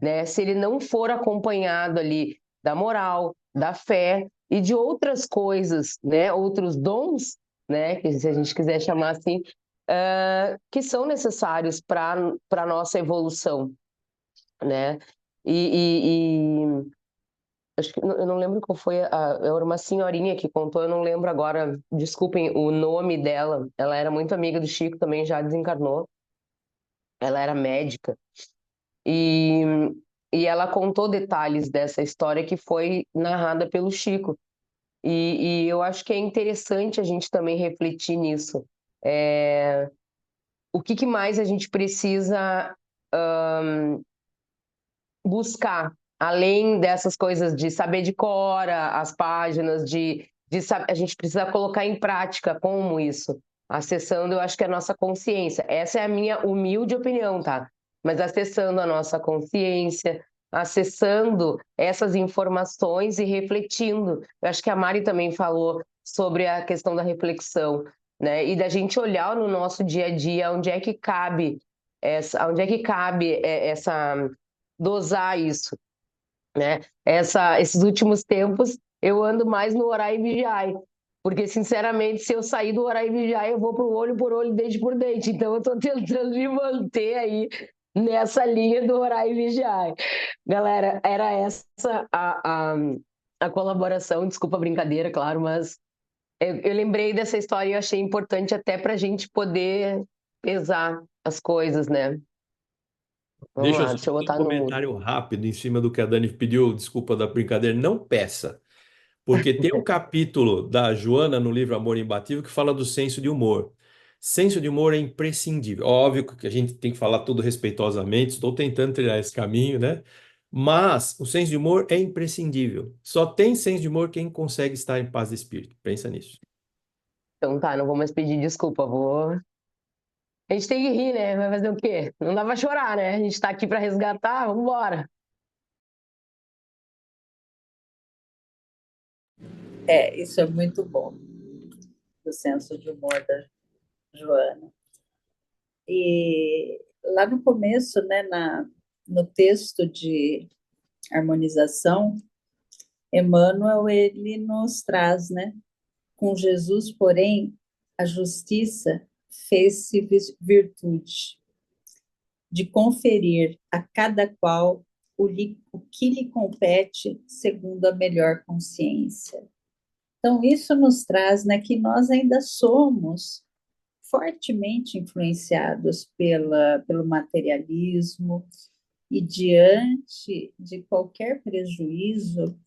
né? Se ele não for acompanhado ali da moral, da fé e de outras coisas, né? Outros dons, né? Que se a gente quiser chamar assim, que são necessários para a nossa evolução, né? E acho que eu não lembro qual foi era uma senhorinha que contou, eu não lembro agora, desculpem o nome dela. Ela era muito amiga do Chico, também já desencarnou. Ela era médica e, e ela contou detalhes dessa história que foi narrada pelo Chico. E eu acho que é interessante a gente também refletir nisso. O que mais a gente precisa buscar, além dessas coisas de saber de cor as páginas, a gente precisa colocar em prática como isso, acessando, eu acho que a nossa consciência. Essa é a minha humilde opinião, tá? Mas acessando a nossa consciência, acessando essas informações e refletindo. Eu acho que a Mari também falou sobre a questão da reflexão, né? E da gente olhar no nosso dia a dia onde é que cabe essa dosar isso, né? Esses últimos tempos eu ando mais no orar e vigiar, porque sinceramente se eu sair do orar e vigiar eu vou pro olho por olho, dente por dente, então eu tô tentando me manter aí nessa linha do orar e vigiar. Galera, era essa a colaboração, desculpa a brincadeira, claro, mas eu lembrei dessa história e eu achei importante até pra gente poder pesar as coisas, né? Vamos Deixa eu lá, só deixa eu fazer um botar no mudo. comentário rápido em cima do que a Dani pediu, desculpa da brincadeira, não peça. Porque tem um capítulo da Joana no livro Amor Imbatível que fala do senso de humor. Senso de humor é imprescindível. Óbvio que a gente tem que falar tudo respeitosamente, estou tentando trilhar esse caminho, né? Mas o senso de humor é imprescindível. Só tem senso de humor quem consegue estar em paz de espírito. Pensa nisso. Então tá, não vou mais pedir desculpa, vou. A gente tem que rir, né? Vai fazer o quê? Não dá pra chorar, né? A gente tá aqui pra resgatar, vamos embora. Isso é muito bom, o senso de humor da Joana. E lá no começo, né, no texto de harmonização, Emmanuel, ele nos traz, né? Com Jesus, porém, a justiça fez-se virtude, de conferir a cada qual o que lhe compete segundo a melhor consciência. Então, isso nos traz, né, que nós ainda somos fortemente influenciados pelo materialismo e diante de qualquer prejuízo,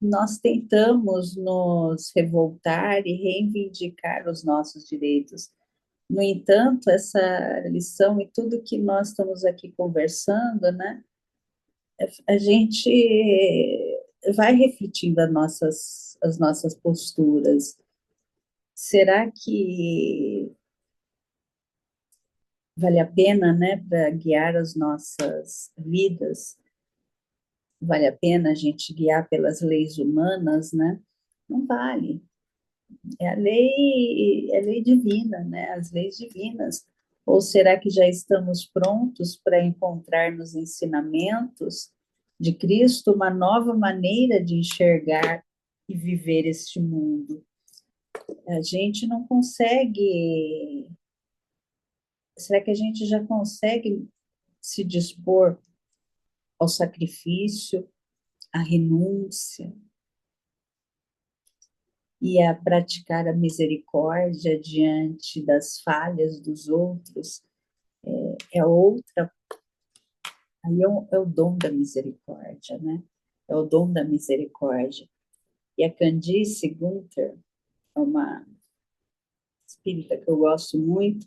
nós tentamos nos revoltar e reivindicar os nossos direitos. No entanto, essa lição e tudo que nós estamos aqui conversando, né, a gente vai refletindo as nossas posturas. Será que vale a pena, né, para guiar as nossas vidas? Vale a pena a gente guiar pelas leis humanas, né? Não vale. É a lei divina, né? As leis divinas. Ou será que já estamos prontos para encontrar nos ensinamentos de Cristo uma nova maneira de enxergar e viver este mundo? A gente não consegue. Será que a gente já consegue se dispor ao sacrifício, à renúncia e a praticar a misericórdia diante das falhas dos outros? É outra. Aí é o dom da misericórdia, né? É o dom da misericórdia. E a Candice Gunther, é uma espírita que eu gosto muito,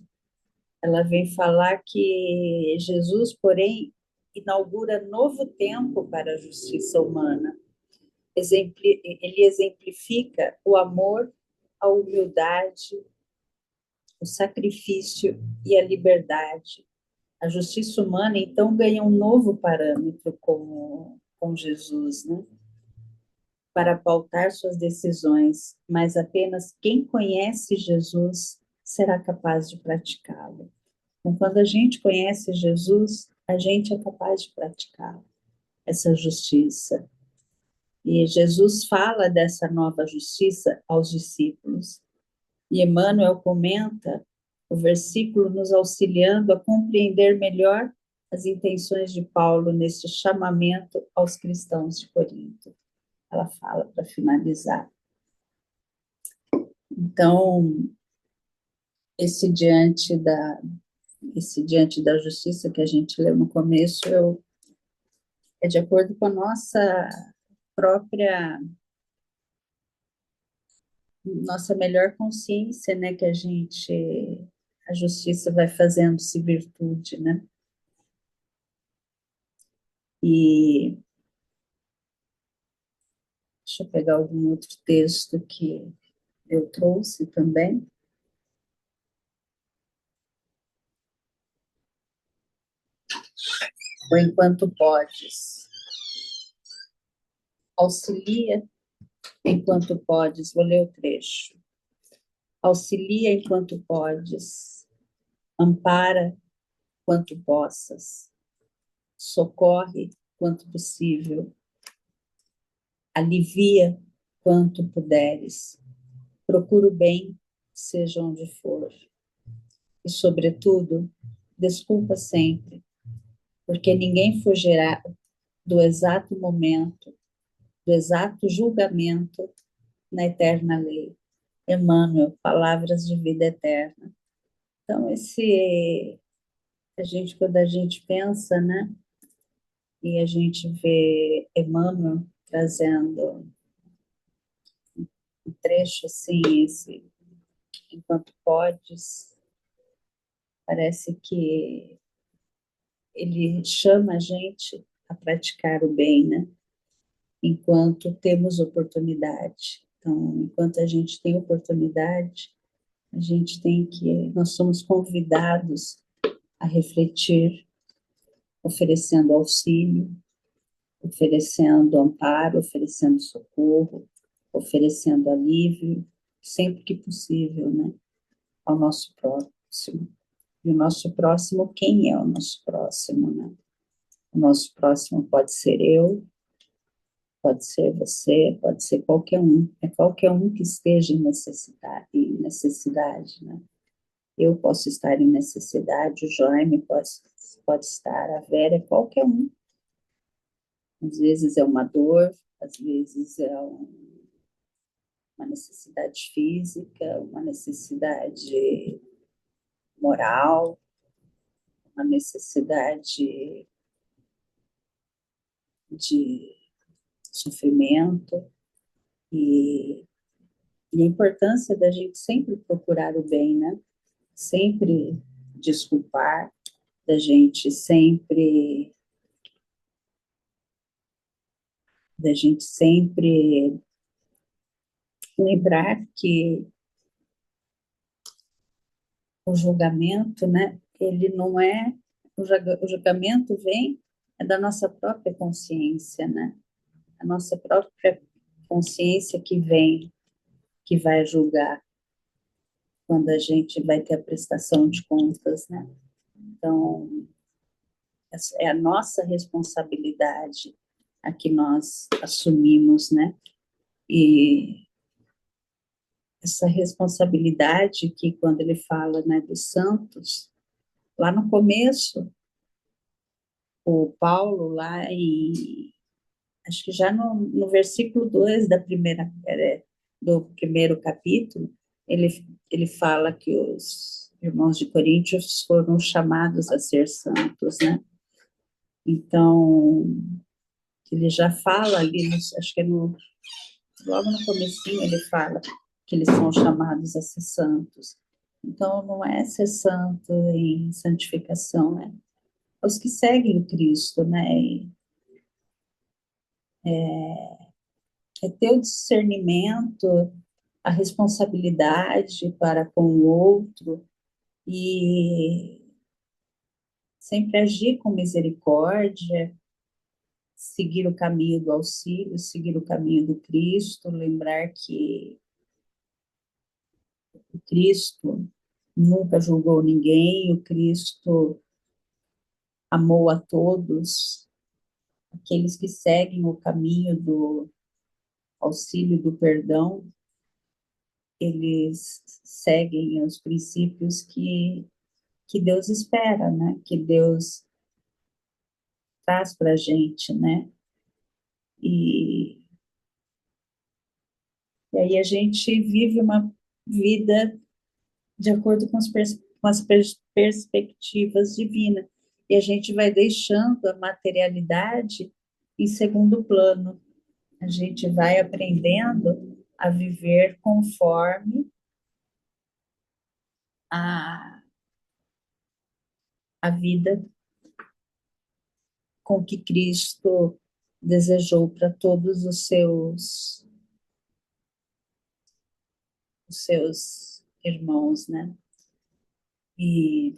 ela vem falar que Jesus, porém, inaugura novo tempo para a justiça humana. Ele exemplifica o amor, a humildade, o sacrifício e a liberdade. A justiça humana, então, ganha um novo parâmetro com Jesus, né? Para pautar suas decisões, mas apenas quem conhece Jesus será capaz de praticá-lo. Então, quando a gente conhece Jesus, a gente é capaz de praticar essa justiça. E Jesus fala dessa nova justiça aos discípulos. E Emmanuel comenta o versículo nos auxiliando a compreender melhor as intenções de Paulo neste chamamento aos cristãos de Corinto. Ela fala para finalizar. Então, esse diante da justiça que a gente leu no começo, é de acordo com a nossa melhor consciência, né, que a justiça vai fazendo-se virtude, né? E deixa eu pegar algum outro texto que eu trouxe também. O enquanto podes. Auxilia enquanto podes. Vou ler o trecho. Auxilia enquanto podes. Ampara quanto possas. Socorre quanto possível. Alivia quanto puderes. Procura o bem, seja onde for. E, sobretudo, desculpa sempre, porque ninguém fugirá do exato momento, do exato julgamento na eterna lei. Emmanuel, palavras de vida eterna. Então, quando a gente pensa, né, e a gente vê Emmanuel trazendo um trecho assim, enquanto podes, parece que ele chama a gente a praticar o bem, né? Enquanto temos oportunidade. Então, enquanto a gente tem oportunidade, nós somos convidados a refletir, oferecendo auxílio, oferecendo amparo, oferecendo socorro, oferecendo alívio, sempre que possível, né, ao nosso próximo. E o nosso próximo, quem é o nosso próximo, né? O nosso próximo pode ser eu, pode ser você, pode ser qualquer um. É qualquer um que esteja em necessidade, né? Eu posso estar em necessidade, o Jaime pode estar, a Vera, qualquer um. Às vezes é uma dor, às vezes é uma necessidade física, uma necessidade moral, uma necessidade de sofrimento, e a importância da gente sempre procurar o bem, né? Sempre desculpar, da gente sempre lembrar que o julgamento, né, ele não é, o julgamento é da nossa própria consciência, né, a nossa própria consciência que vai julgar quando a gente vai ter a prestação de contas, né. Então, é a nossa responsabilidade a que nós assumimos, né, e essa responsabilidade que, quando ele fala, né, dos santos, lá no começo, o Paulo, acho que já no versículo 2 do primeiro capítulo, ele fala que os irmãos de Coríntios foram chamados a ser santos, né? Então, ele já fala ali, acho que logo no comecinho ele fala que eles são chamados a ser santos. Então, não é ser santo em santificação, né? Os que seguem Cristo, né? É ter o discernimento, a responsabilidade para com o outro, e sempre agir com misericórdia, seguir o caminho do auxílio, seguir o caminho do Cristo, lembrar que o Cristo nunca julgou ninguém, o Cristo amou a todos, aqueles que seguem o caminho do auxílio, do perdão, eles seguem os princípios que Deus espera, né? Que Deus traz para a gente, né? E, e aí a gente vive uma vida de acordo com as perspectivas divinas. E a gente vai deixando a materialidade em segundo plano. A gente vai aprendendo a viver conforme a vida com que Cristo desejou para todos os seus irmãos, né? E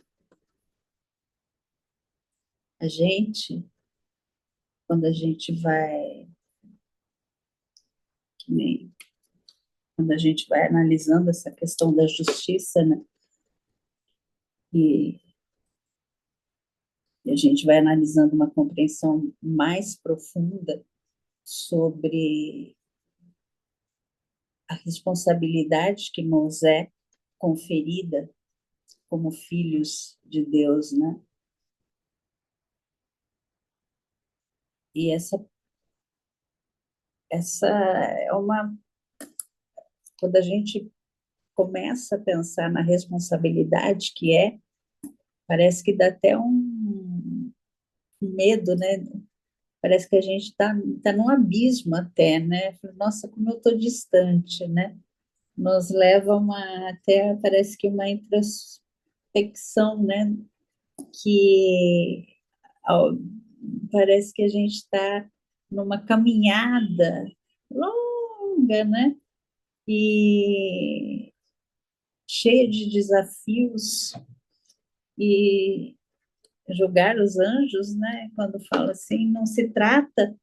a gente, quando a gente vai, que nem, quando a gente vai analisando essa questão da justiça, né? E, e a gente vai analisando uma compreensão mais profunda sobre a responsabilidade que nos é conferida como filhos de Deus, né? E essa é uma... Quando a gente começa a pensar na responsabilidade que é, parece que dá até um medo, né? Parece que a gente tá num abismo até, né? Nossa, como eu estou distante, né? Nos leva até, parece que uma introspecção, né? Que ao- parece que a gente está numa caminhada longa, né? E cheia de desafios, e julgar os anjos, né? Quando fala assim, não se trata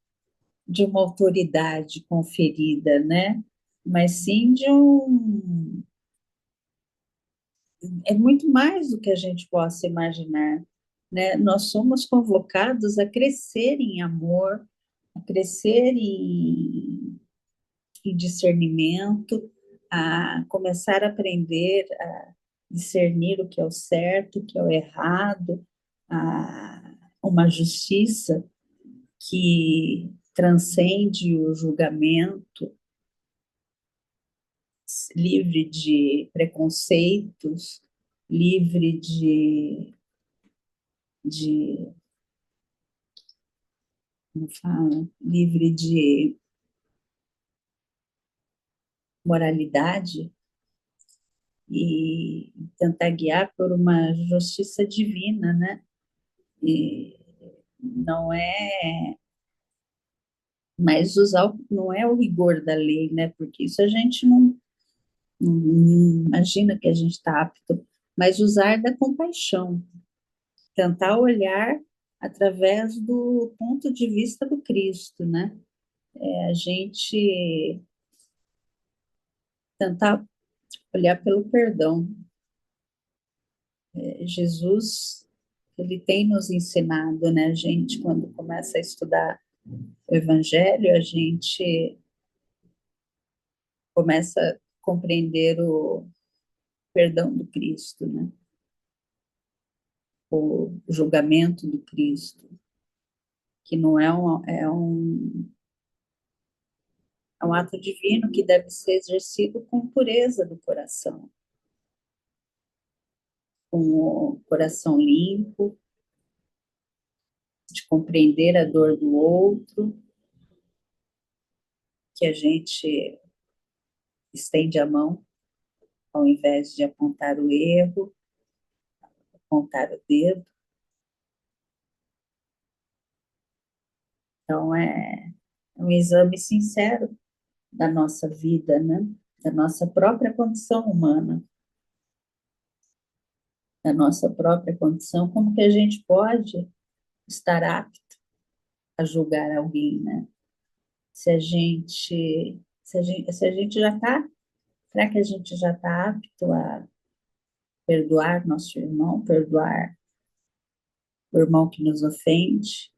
de uma autoridade conferida, né? Mas sim de é muito mais do que a gente possa imaginar, né? Nós somos convocados a crescer em amor, a crescer em discernimento, a começar a aprender a discernir o que é o certo, o que é o errado, uma justiça que transcende o julgamento, livre de preconceitos, livre de como fala, livre de moralidade, e tentar guiar por uma justiça divina, né? E não é não é o rigor da lei, né? Porque isso a gente não imagina que a gente está apto, mas usar da compaixão, tentar olhar através do ponto de vista do Cristo, né? A gente tentar olhar pelo perdão. Jesus, ele tem nos ensinado, né? A gente, quando começa a estudar o Evangelho, a gente começa a compreender o perdão do Cristo, né? O julgamento do Cristo, que não é um ato divino que deve ser exercido com pureza do coração, com o coração limpo, de compreender a dor do outro, que a gente estende a mão ao invés de apontar o erro, apontar o dedo. Então, é um exame sincero da nossa vida, né? Da nossa própria condição humana. da nossa própria condição, como que a gente pode estar apto a julgar alguém, né? Se a gente já está, será que a gente já está apto a perdoar nosso irmão, perdoar o irmão que nos ofende,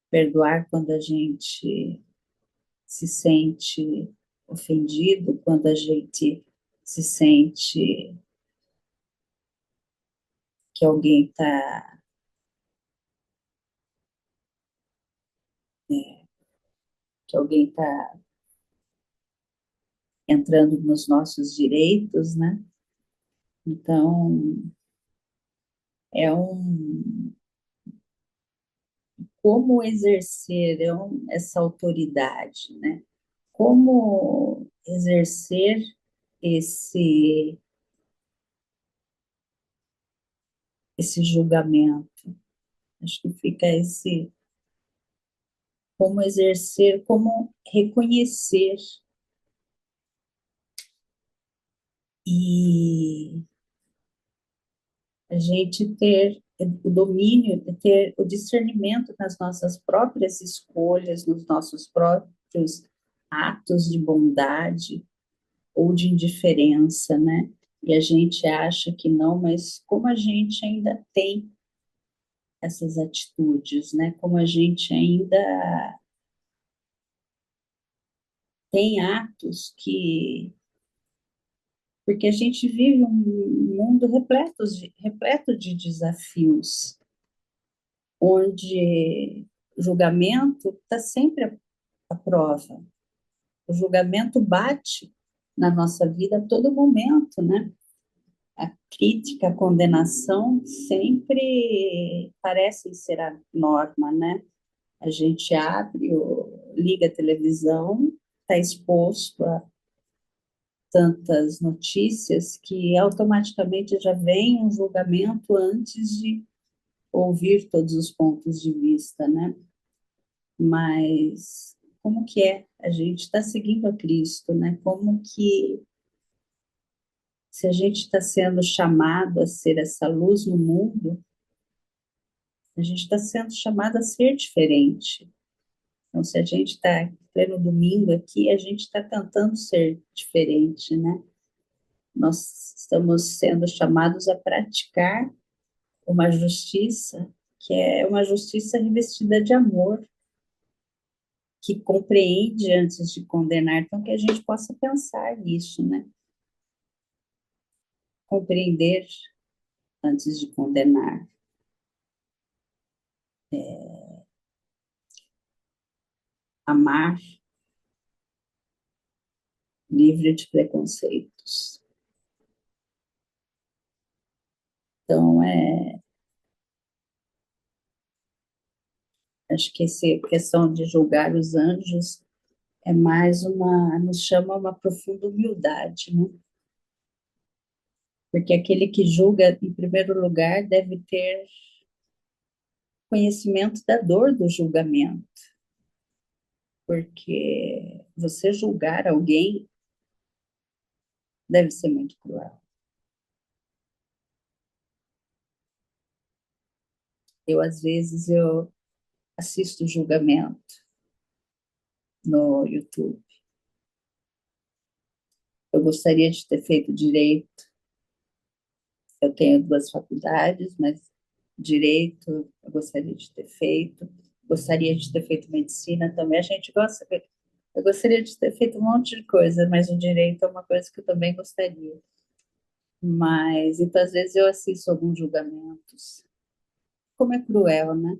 perdoar quando a gente se sente ofendido, quando a gente se sente que alguém está que alguém está entrando nos nossos direitos, né? Então, é um como exercer essa autoridade, né? Como exercer esse esse julgamento. Acho que fica esse como exercer, como reconhecer e a gente ter o domínio, ter o discernimento nas nossas próprias escolhas, nos nossos próprios atos de bondade ou de indiferença, né? E a gente acha que não, mas como a gente ainda tem essas atitudes, né? Como a gente ainda tem atos que porque a gente vive um mundo repleto de desafios, onde o julgamento está sempre à prova. O julgamento bate na nossa vida a todo momento, né? A crítica, a condenação sempre parecem ser a norma, né? A gente liga a televisão, está exposto a tantas notícias que automaticamente já vem um julgamento antes de ouvir todos os pontos de vista, né? Mas como que é? A gente está seguindo a Cristo, né? Como que, se a gente está sendo chamado a ser essa luz no mundo, a gente está sendo chamado a ser diferente. Então, se a gente está pleno domingo aqui, a gente está tentando ser diferente, né? Nós estamos sendo chamados a praticar uma justiça que é uma justiça revestida de amor, que compreende antes de condenar, então que a gente possa pensar nisso, né? Compreender antes de condenar. Amar, livre de preconceitos. Então, acho que essa questão de julgar os anjos é mais nos chama a uma profunda humildade, né? Porque aquele que julga, em primeiro lugar, deve ter conhecimento da dor do julgamento, porque você julgar alguém deve ser muito cruel. Às vezes, eu assisto julgamento no YouTube. Eu gostaria de ter feito direito. Eu tenho 2 faculdades, mas direito eu gostaria de ter feito. Gostaria de ter feito medicina também. A gente gosta. Eu gostaria de ter feito um monte de coisa, mas o direito é uma coisa que eu também gostaria. Mas, então, às vezes eu assisto alguns julgamentos. Como é cruel, né?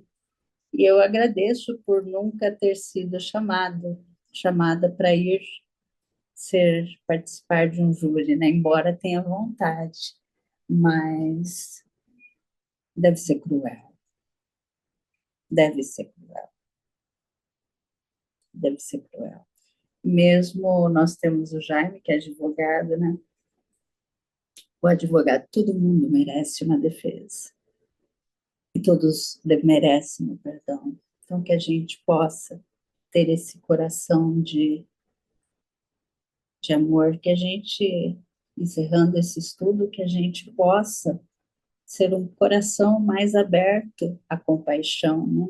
E eu agradeço por nunca ter sido chamada para ir participar de um júri, né? Embora tenha vontade, mas deve ser cruel, deve ser cruel, deve ser cruel. Mesmo nós temos o Jaime, que é advogado, né? O advogado, todo mundo merece uma defesa. E todos merecem o perdão. Então, que a gente possa ter esse coração de amor, que a gente encerrando esse estudo, que a gente possa ser um coração mais aberto à compaixão, né?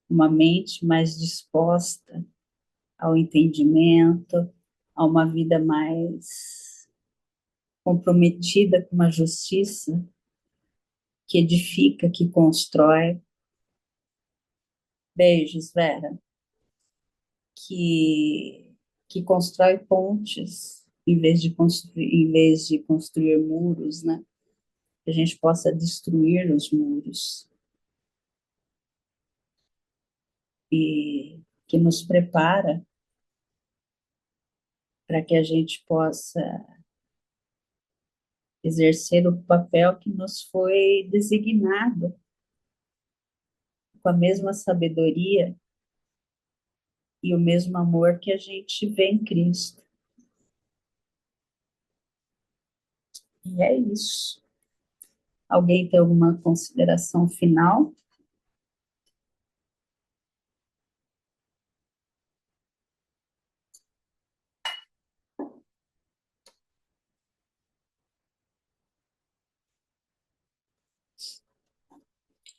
Uma mente mais disposta ao entendimento, a uma vida mais comprometida com uma justiça que edifica, que constrói. Beijos, Vera. Que constrói pontes em vez de construir muros, né? Que a gente possa destruir os muros e que nos prepara para que a gente possa exercer o papel que nos foi designado com a mesma sabedoria e o mesmo amor que a gente vê em Cristo. E é isso. Alguém tem alguma consideração final?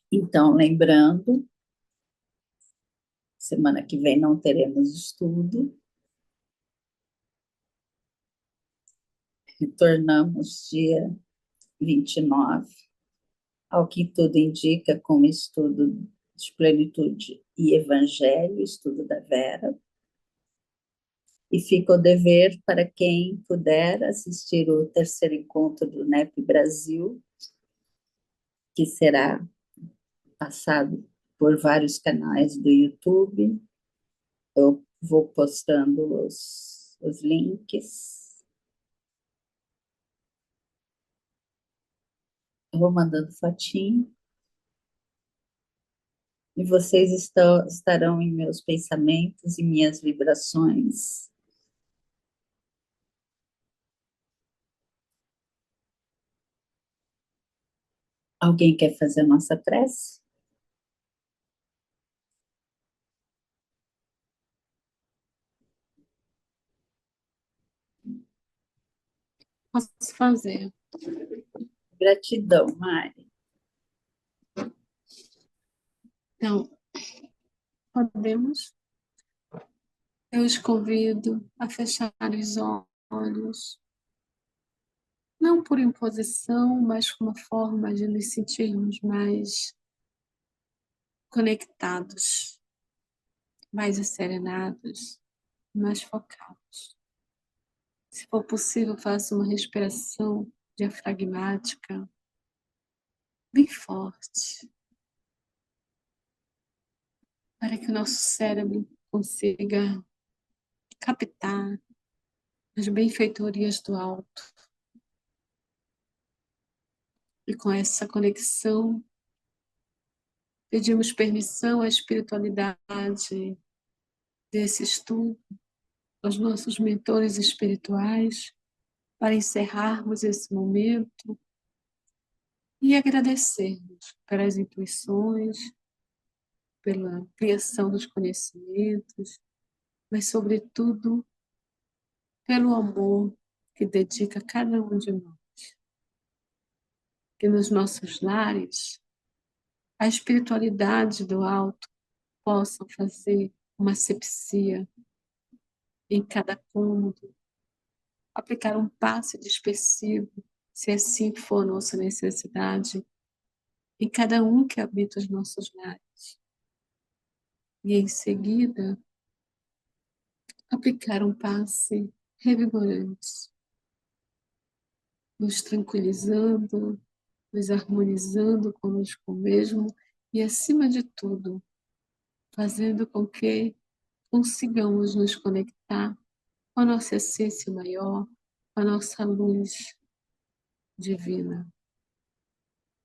Então, lembrando, semana que vem não teremos estudo. Retornamos dia 29, ao que tudo indica, com o estudo de plenitude e evangelho, estudo da Vera. E fica o dever para quem puder assistir o terceiro encontro do NEP Brasil, que será passado por vários canais do YouTube. Eu vou postando os links. Eu vou mandando fotinho. E vocês estarão em meus pensamentos e minhas vibrações. Alguém quer fazer a nossa prece? Posso fazer. Gratidão, Mari. Então, podemos? Eu os convido a fechar os olhos, não por imposição, mas como forma de nos sentirmos mais conectados, mais serenados, mais focados. Se for possível, faça uma respiração diafragmática bem forte, para que o nosso cérebro consiga captar as benfeitorias do alto. E com essa conexão, pedimos permissão à espiritualidade desse estudo, aos nossos mentores espirituais, para encerrarmos esse momento e agradecermos pelas intuições, pela ampliação dos conhecimentos, mas, sobretudo, pelo amor que dedica a cada um de nós. Que nos nossos lares, a espiritualidade do alto possa fazer uma asepsia em cada cômodo, aplicar um passe dispersivo, se assim for nossa necessidade, em cada um que habita os nossos lares. E em seguida, aplicar um passe revigorante, nos tranquilizando, nos harmonizando conosco mesmo e, acima de tudo, fazendo com que consigamos nos conectar com a nossa essência maior, com a nossa luz divina.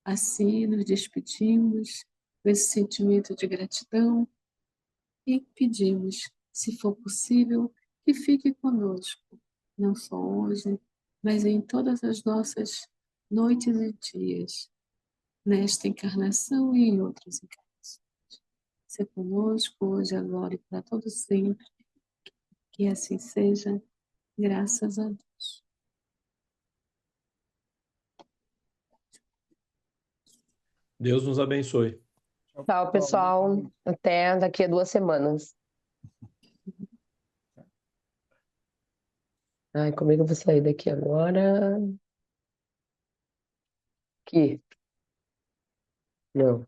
Assim, nos despedimos com esse sentimento de gratidão e pedimos, se for possível, que fique conosco, não só hoje, mas em todas as nossas noites e dias, nesta encarnação e em outras encarnações. Ser conosco hoje, agora e para todo sempre. Que assim seja, graças a Deus. Deus nos abençoe. Tchau, pessoal. Até daqui a 2 semanas. Ai, como é que eu vou sair daqui agora? Aqui. Não.